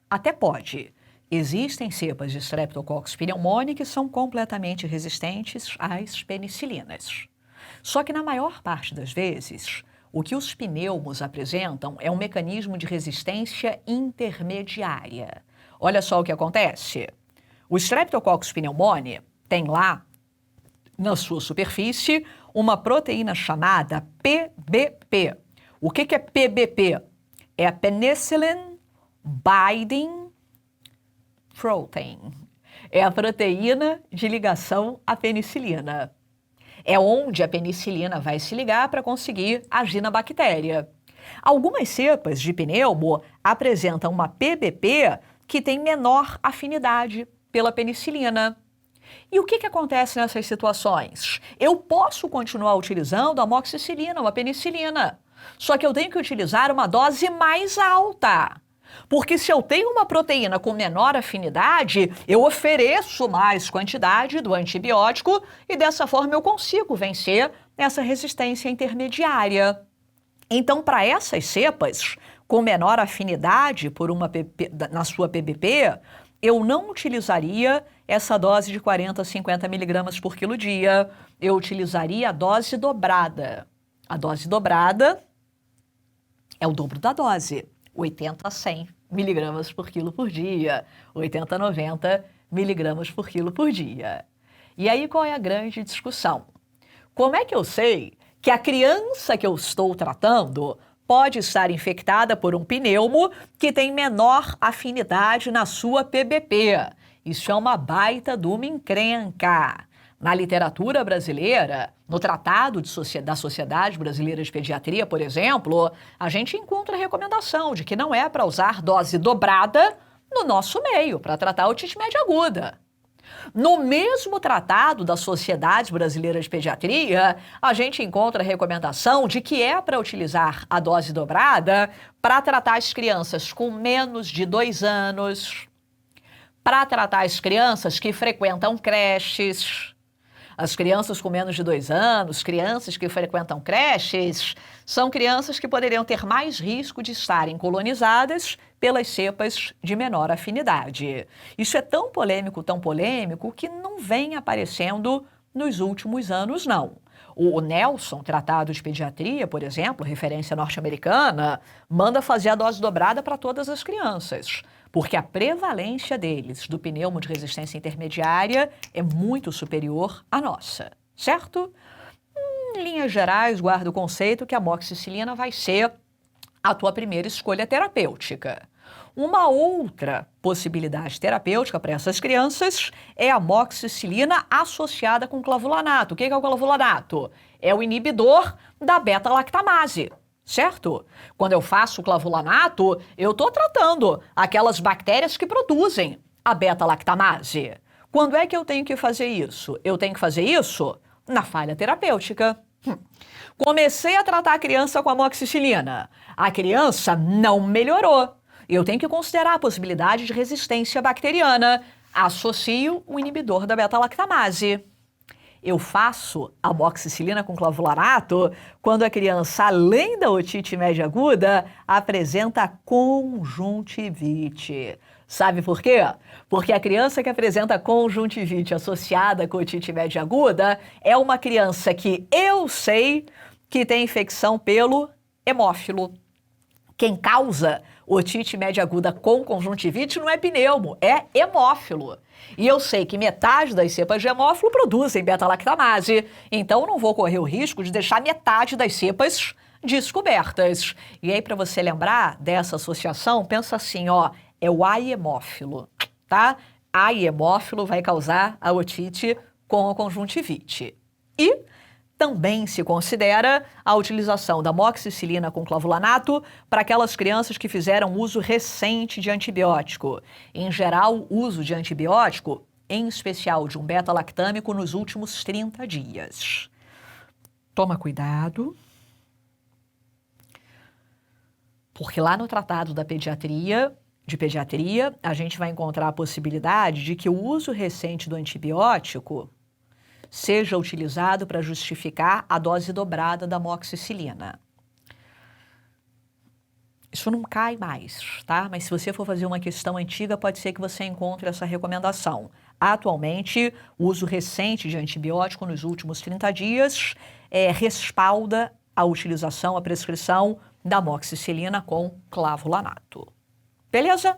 Até pode. Existem cepas de Streptococcus pneumoniae que são completamente resistentes às penicilinas. Só que na maior parte das vezes, o que os pneumos apresentam é um mecanismo de resistência intermediária. Olha só o que acontece. O Streptococcus pneumoniae tem lá, na sua superfície, uma proteína chamada PBP. O que é PBP? É a Penicillin Binding Protein. É a proteína de ligação à penicilina. É onde a penicilina vai se ligar para conseguir agir na bactéria. Algumas cepas de pneumo apresentam uma PBP que tem menor afinidade pela penicilina. E o que acontece nessas situações? Eu posso continuar utilizando a amoxicilina ou a penicilina, só que eu tenho que utilizar uma dose mais alta. Porque se eu tenho uma proteína com menor afinidade, eu ofereço mais quantidade do antibiótico e dessa forma eu consigo vencer essa resistência intermediária. Então, para essas cepas com menor afinidade na sua PBP, eu não utilizaria essa dose de 40 a 50 miligramas por quilo dia. Eu utilizaria a dose dobrada. A dose dobrada é o dobro da dose. 80 a 100 miligramas por quilo por dia, 80 a 90 miligramas por quilo por dia. E aí qual é a grande discussão? Como é que eu sei que a criança que eu estou tratando pode estar infectada por um pneumo que tem menor afinidade na sua PBP? Isso é uma baita de uma encrenca. Na literatura brasileira, no Tratado da Sociedade Brasileira de Pediatria, por exemplo, a gente encontra a recomendação de que não é para usar dose dobrada no nosso meio, para tratar otite média aguda. No mesmo Tratado da Sociedade Brasileira de Pediatria, a gente encontra a recomendação de que é para utilizar a dose dobrada para tratar as crianças com menos de 2 anos, para tratar as crianças que frequentam creches. As crianças com menos de 2 anos, crianças que frequentam creches, são crianças que poderiam ter mais risco de estarem colonizadas pelas cepas de menor afinidade. Isso é tão polêmico, que não vem aparecendo nos últimos anos, não. O Nelson, Tratado de Pediatria, por exemplo, referência norte-americana, manda fazer a dose dobrada para todas as crianças, porque a prevalência deles do pneumo de resistência intermediária é muito superior à nossa, certo? Em linhas gerais, guarda o conceito que a amoxicilina vai ser a tua primeira escolha terapêutica. Uma outra possibilidade terapêutica para essas crianças é a amoxicilina associada com clavulanato. O que é o clavulanato? É o inibidor da beta-lactamase, certo? Quando eu faço o clavulanato, eu estou tratando aquelas bactérias que produzem a beta-lactamase. Quando é que eu tenho que fazer isso? Eu tenho que fazer isso na falha terapêutica. Comecei a tratar a criança com amoxicilina. A criança não melhorou. Eu tenho que considerar a possibilidade de resistência bacteriana. Associo o inibidor da beta-lactamase. eu faço amoxicilina com clavulanato quando a criança, além da otite média aguda, apresenta conjuntivite. Sabe por quê? Porque a criança que apresenta conjuntivite associada com otite média aguda é uma criança que eu sei que tem infecção pelo hemófilo. Quem causa otite média aguda com conjuntivite não é pneumo, é hemófilo. E eu sei que metade das cepas de hemófilo produzem beta-lactamase, então eu não vou correr o risco de deixar metade das cepas descobertas. E aí, para você lembrar dessa associação, pensa assim, ó, é o A-hemófilo, tá? A-hemófilo vai causar a otite com a conjuntivite. E também se considera a utilização da amoxicilina com clavulanato para aquelas crianças que fizeram uso recente de antibiótico. Em geral, o uso de antibiótico, em especial de um beta-lactâmico, nos últimos 30 dias. Toma cuidado, porque lá no Tratado de Pediatria, a gente vai encontrar a possibilidade de que o uso recente do antibiótico seja utilizado para justificar a dose dobrada da amoxicilina. Isso não cai mais, tá? Mas se você for fazer uma questão antiga, pode ser que você encontre essa recomendação. Atualmente, o uso recente de antibiótico nos últimos 30 dias respalda a utilização, a prescrição da amoxicilina com clavulanato. Beleza?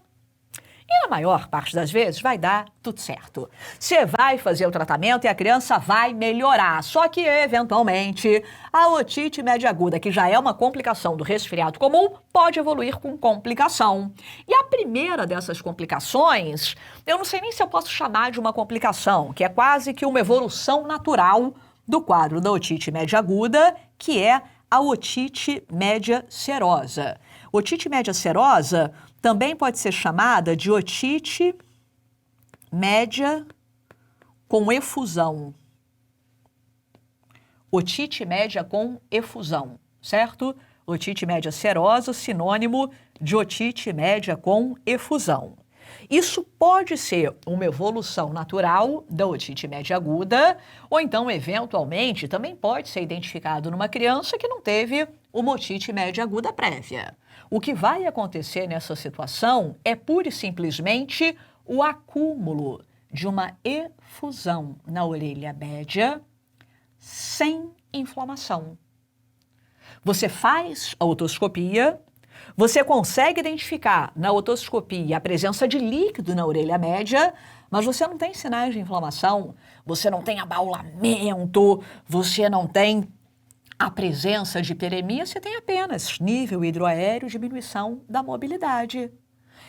E na maior parte das vezes vai dar tudo certo. Você vai fazer o tratamento e a criança vai melhorar. Só que, eventualmente, a otite média aguda, que já é uma complicação do resfriado comum, pode evoluir com complicação. E a primeira dessas complicações, eu não sei nem se eu posso chamar de uma complicação, que é quase que uma evolução natural do quadro da otite média aguda, que é a otite média serosa. Otite média serosa também pode ser chamada de otite média com efusão. Otite média com efusão, certo? Otite média serosa, sinônimo de otite média com efusão. Isso pode ser uma evolução natural da otite média aguda, ou então, eventualmente, também pode ser identificado numa criança que não teve uma otite média aguda prévia. O que vai acontecer nessa situação é pura e simplesmente o acúmulo de uma efusão na orelha média sem inflamação. Você faz a otoscopia, você consegue identificar na otoscopia a presença de líquido na orelha média, mas você não tem sinais de inflamação, você não tem abaulamento, você não tem a presença de hiperemia, você tem apenas nível hidroaéreo, diminuição da mobilidade.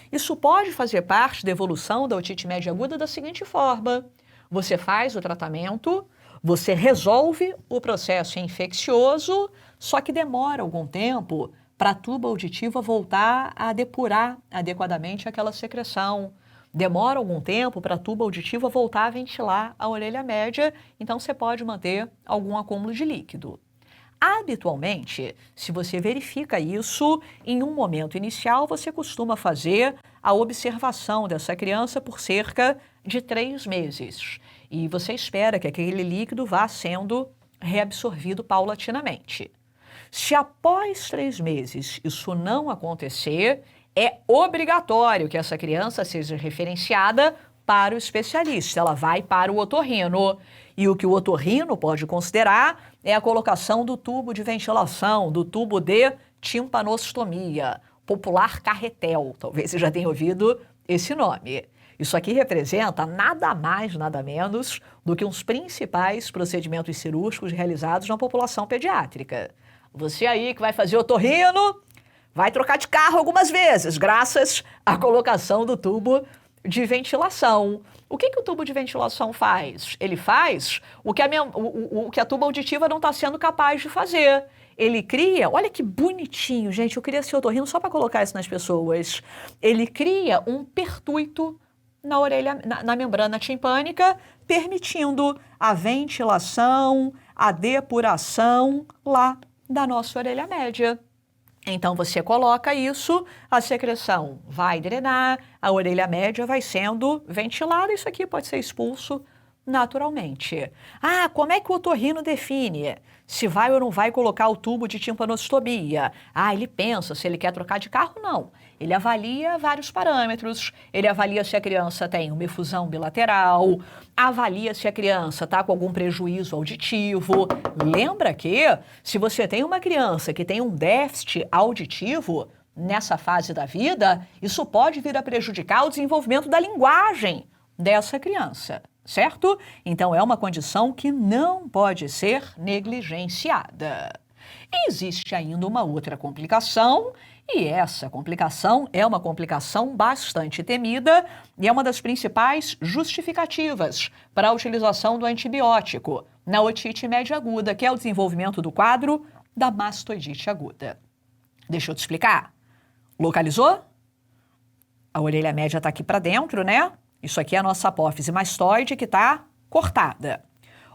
Isso pode fazer parte da evolução da otite média aguda da seguinte forma: você faz o tratamento, você resolve o processo infeccioso, só que demora algum tempo para a tuba auditiva voltar a depurar adequadamente aquela secreção. Demora algum tempo para a tuba auditiva voltar a ventilar a orelha média, então você pode manter algum acúmulo de líquido. Habitualmente, se você verifica isso, em um momento inicial, você costuma fazer a observação dessa criança por cerca de 3 meses. E você espera que aquele líquido vá sendo reabsorvido paulatinamente. Se após 3 meses isso não acontecer, é obrigatório que essa criança seja referenciada para o especialista. Ela vai para o otorrino. E o que o otorrino pode considerar é a colocação do tubo de ventilação, do tubo de timpanostomia, popular carretel. Talvez você já tenha ouvido esse nome. Isso aqui representa nada mais, nada menos do que os principais procedimentos cirúrgicos realizados na população pediátrica. Você aí que vai fazer otorrino, vai trocar de carro algumas vezes, graças à colocação do tubo de ventilação. O que o tubo de ventilação faz? Ele faz o que a tuba auditiva não está sendo capaz de fazer. Ele cria, olha que bonitinho, gente, eu queria ser otorrino só para colocar isso nas pessoas. Ele cria um pertuito na orelha, na membrana timpânica, permitindo a ventilação, a depuração lá da nossa orelha média. Então, você coloca isso, a secreção vai drenar, a orelha média vai sendo ventilada, isso aqui pode ser expulso naturalmente. Ah, como é que o otorrino define se vai ou não vai colocar o tubo de timpanostomia? Ah, ele pensa se ele quer trocar de carro? Não. Ele avalia vários parâmetros, ele avalia se a criança tem uma efusão bilateral, avalia se a criança está com algum prejuízo auditivo. Lembra que se você tem uma criança que tem um déficit auditivo nessa fase da vida, isso pode vir a prejudicar o desenvolvimento da linguagem dessa criança, certo? Então é uma condição que não pode ser negligenciada. E existe ainda uma outra complicação, e essa complicação é uma complicação bastante temida e é uma das principais justificativas para a utilização do antibiótico na otite média aguda, que é o desenvolvimento do quadro da mastoidite aguda. Deixa eu te explicar. Localizou? A orelha média está aqui para dentro, né? Isso aqui é a nossa apófise mastoide que está cortada.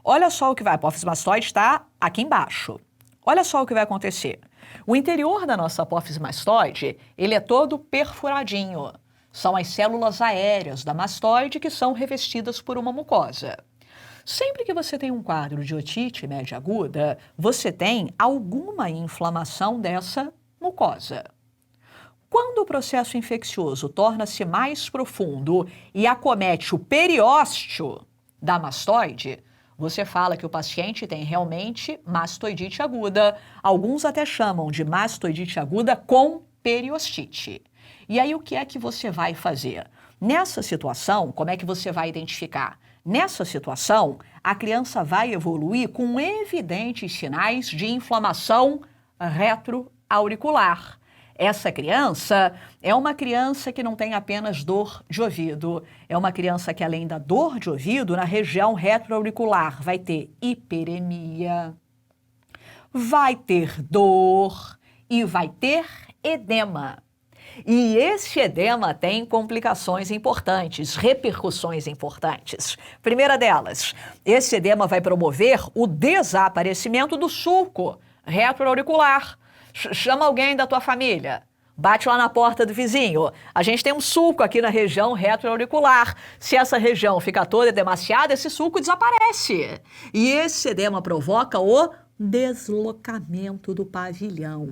Olha só o que vai. A apófise mastoide está aqui embaixo. Olha só o que vai acontecer. O interior da nossa apófise mastoide, ele é todo perfuradinho. São as células aéreas da mastoide que são revestidas por uma mucosa. Sempre que você tem um quadro de otite média aguda, você tem alguma inflamação dessa mucosa. Quando o processo infeccioso torna-se mais profundo e acomete o periósteo da mastoide, você fala que o paciente tem realmente mastoidite aguda. Alguns até chamam de mastoidite aguda com periostite. E aí o que é que você vai fazer? Nessa situação, como é que você vai identificar? Nessa situação, a criança vai evoluir com evidentes sinais de inflamação retroauricular. Essa criança é uma criança que não tem apenas dor de ouvido, é uma criança que, além da dor de ouvido, na região retroauricular vai ter hiperemia, vai ter dor e vai ter edema. E esse edema tem complicações importantes, repercussões importantes. Primeira delas, esse edema vai promover o desaparecimento do sulco retroauricular. Chama alguém da tua família, bate lá na porta do vizinho. A gente tem um sulco aqui na região retroauricular. Se essa região fica toda edemaciada, esse sulco desaparece. E esse edema provoca o deslocamento do pavilhão.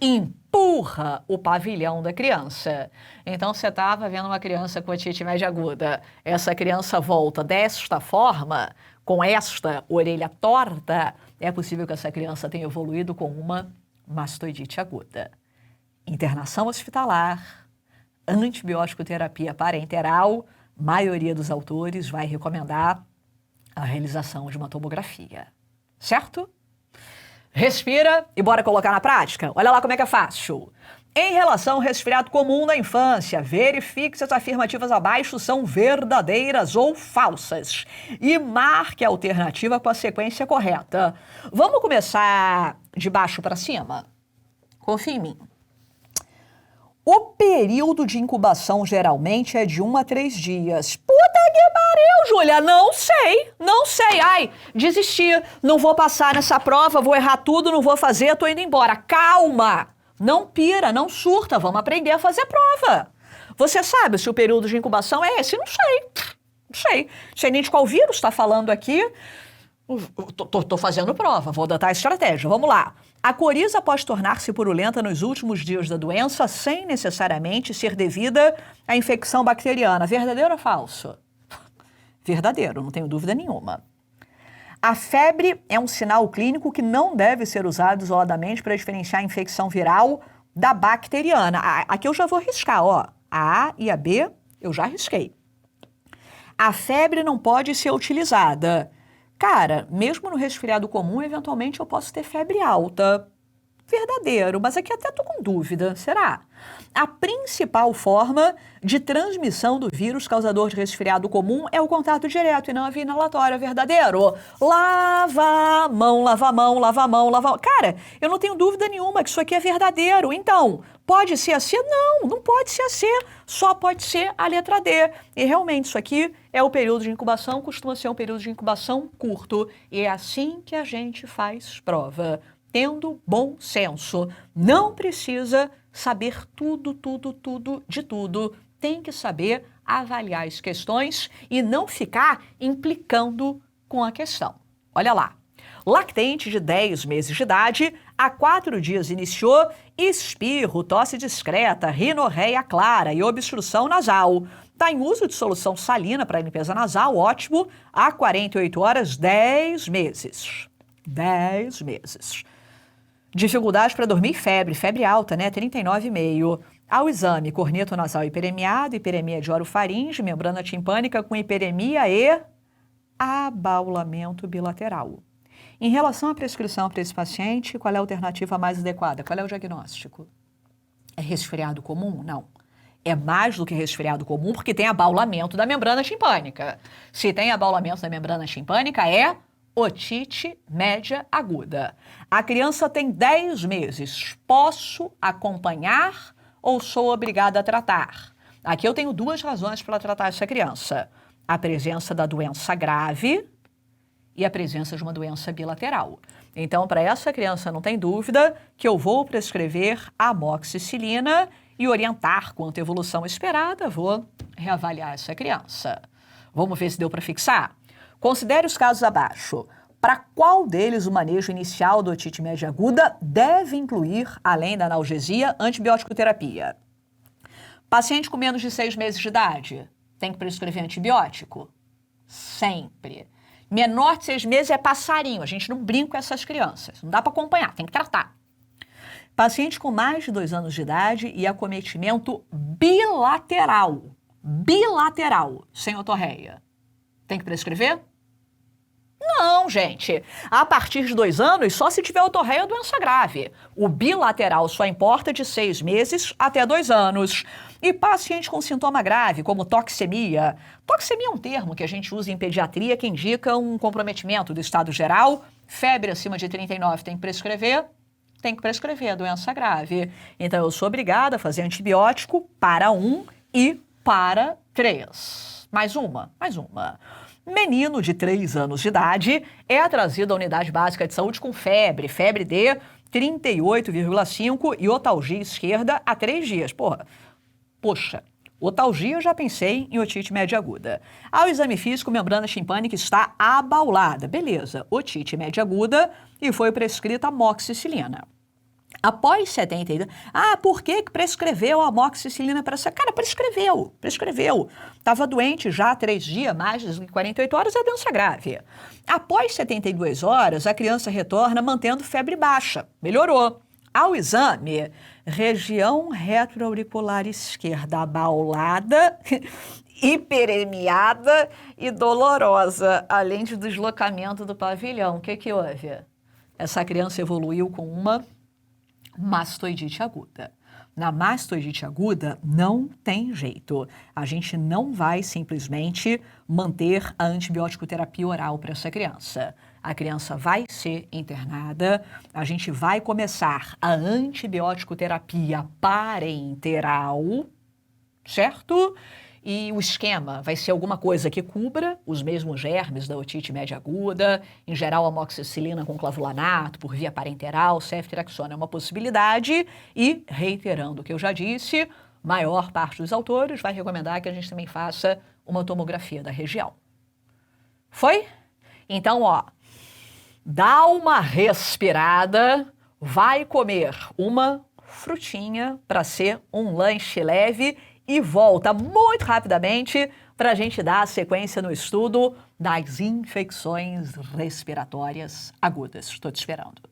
Empurra o pavilhão da criança. Então, você estava vendo uma criança com otite média aguda. Essa criança volta desta forma, com esta orelha torta, é possível que essa criança tenha evoluído com uma mastoidite aguda. Internação hospitalar, antibiótico terapia parenteral, maioria dos autores vai recomendar a realização de uma tomografia. Certo? Respira e bora colocar na prática? Olha lá como é que é fácil. Em relação ao resfriado comum na infância, verifique se as afirmativas abaixo são verdadeiras ou falsas e marque a alternativa com a sequência correta. Vamos começar de baixo para cima? Confia em mim. O período de incubação geralmente é de 1 a 3 dias. Puta que pariu, Júlia! Não sei. Ai, desisti. Não vou passar nessa prova, vou errar tudo, não vou fazer, tô indo embora. Calma! Não pira, não surta, vamos aprender a fazer prova. Você sabe se o período de incubação é esse? Não sei. Sei nem de qual vírus está falando aqui. Tô fazendo prova, vou adotar a estratégia. Vamos lá. A coriza pode tornar-se purulenta nos últimos dias da doença sem necessariamente ser devida à infecção bacteriana. Verdadeiro ou falso? Verdadeiro, não tenho dúvida nenhuma. A febre é um sinal clínico que não deve ser usado isoladamente para diferenciar a infecção viral da bacteriana. Aqui eu já vou riscar, ó. A A e a B eu já risquei. A febre não pode ser utilizada. Cara, mesmo no resfriado comum, eventualmente eu posso ter febre alta. Verdadeiro, mas aqui até tô com dúvida, será? A principal forma de transmissão do vírus causador de resfriado comum é o contato direto e não a via inalatória, verdadeiro? Lava a mão. Cara, eu não tenho dúvida nenhuma que isso aqui é verdadeiro. Então, pode ser a C? Não pode ser a C, só pode ser a letra D. E realmente isso aqui é o período de incubação, costuma ser um período de incubação curto. E é assim que a gente faz prova. Tendo bom senso. Não precisa saber tudo de tudo. Tem que saber avaliar as questões e não ficar implicando com a questão. Olha lá. Lactente de 10 meses de idade, há 4 dias iniciou espirro, tosse discreta, rinorreia clara e obstrução nasal. Está em uso de solução salina para limpeza nasal, ótimo, há 48 horas, 10 meses. 10 meses. Dificuldade para dormir, febre alta, né? 39,5. Ao exame, corneto nasal hiperemiado, hiperemia de orofaringe, membrana timpânica com hiperemia e abaulamento bilateral. Em relação à prescrição para esse paciente, qual é a alternativa mais adequada? Qual é o diagnóstico? É resfriado comum? Não. É mais do que resfriado comum porque tem abaulamento da membrana timpânica. Se tem abaulamento da membrana timpânica, é otite média aguda. A criança tem 10 meses. Posso acompanhar ou sou obrigada a tratar? Aqui eu tenho 2 razões para tratar essa criança. A presença da doença grave e a presença de uma doença bilateral. Então, para essa criança, não tem dúvida que eu vou prescrever amoxicilina e orientar quanto à evolução esperada, vou reavaliar essa criança. Vamos ver se deu para fixar? Considere os casos abaixo. Para qual deles o manejo inicial da otite média aguda deve incluir, além da analgesia, antibiótico terapia? Paciente com menos de 6 meses de idade, tem que prescrever antibiótico? Sempre. Menor de 6 meses é passarinho, a gente não brinca com essas crianças, não dá para acompanhar, tem que tratar. Paciente com mais de 2 anos de idade e acometimento bilateral, sem otorreia, tem que prescrever? Não, gente. A partir de 2 anos, só se tiver otorreia ou doença grave. O bilateral só importa de 6 meses até 2 anos. E paciente com sintoma grave, como toxemia. Toxemia é um termo que a gente usa em pediatria que indica um comprometimento do estado geral. Febre acima de 39 tem que prescrever? Tem que prescrever a doença grave. Então, eu sou obrigada a fazer antibiótico para 1 e para 3. Mais uma. Menino de 3 anos de idade é trazido à unidade básica de saúde com febre de 38,5 e otalgia esquerda há 3 dias. Poxa, otalgia eu já pensei em otite média aguda. Ao exame físico, membrana timpânica está abaulada. Beleza, otite média aguda e foi prescrita amoxicilina. Após 72... por que prescreveu a amoxicilina para essa? Cara, prescreveu. Estava doente já há 3 dias, mais de 48 horas, é doença grave. Após 72 horas, a criança retorna mantendo febre baixa. Melhorou. Ao exame, região retroauricular esquerda abaulada, hiperemiada e dolorosa, além de deslocamento do pavilhão. O que houve? Essa criança evoluiu com uma mastoidite aguda. Na mastoidite aguda não tem jeito. A gente não vai simplesmente manter a antibiótico terapia oral para essa criança. A criança vai ser internada, a gente vai começar a antibiótico terapia parenteral, certo? E o esquema vai ser alguma coisa que cubra os mesmos germes da otite média aguda, em geral amoxicilina com clavulanato por via parenteral, ceftriaxona é uma possibilidade e, reiterando o que eu já disse, maior parte dos autores vai recomendar que a gente também faça uma tomografia da região. Foi? Então, dá uma respirada, vai comer uma frutinha para ser um lanche leve e volta muito rapidamente para a gente dar a sequência no estudo das infecções respiratórias agudas. Estou te esperando.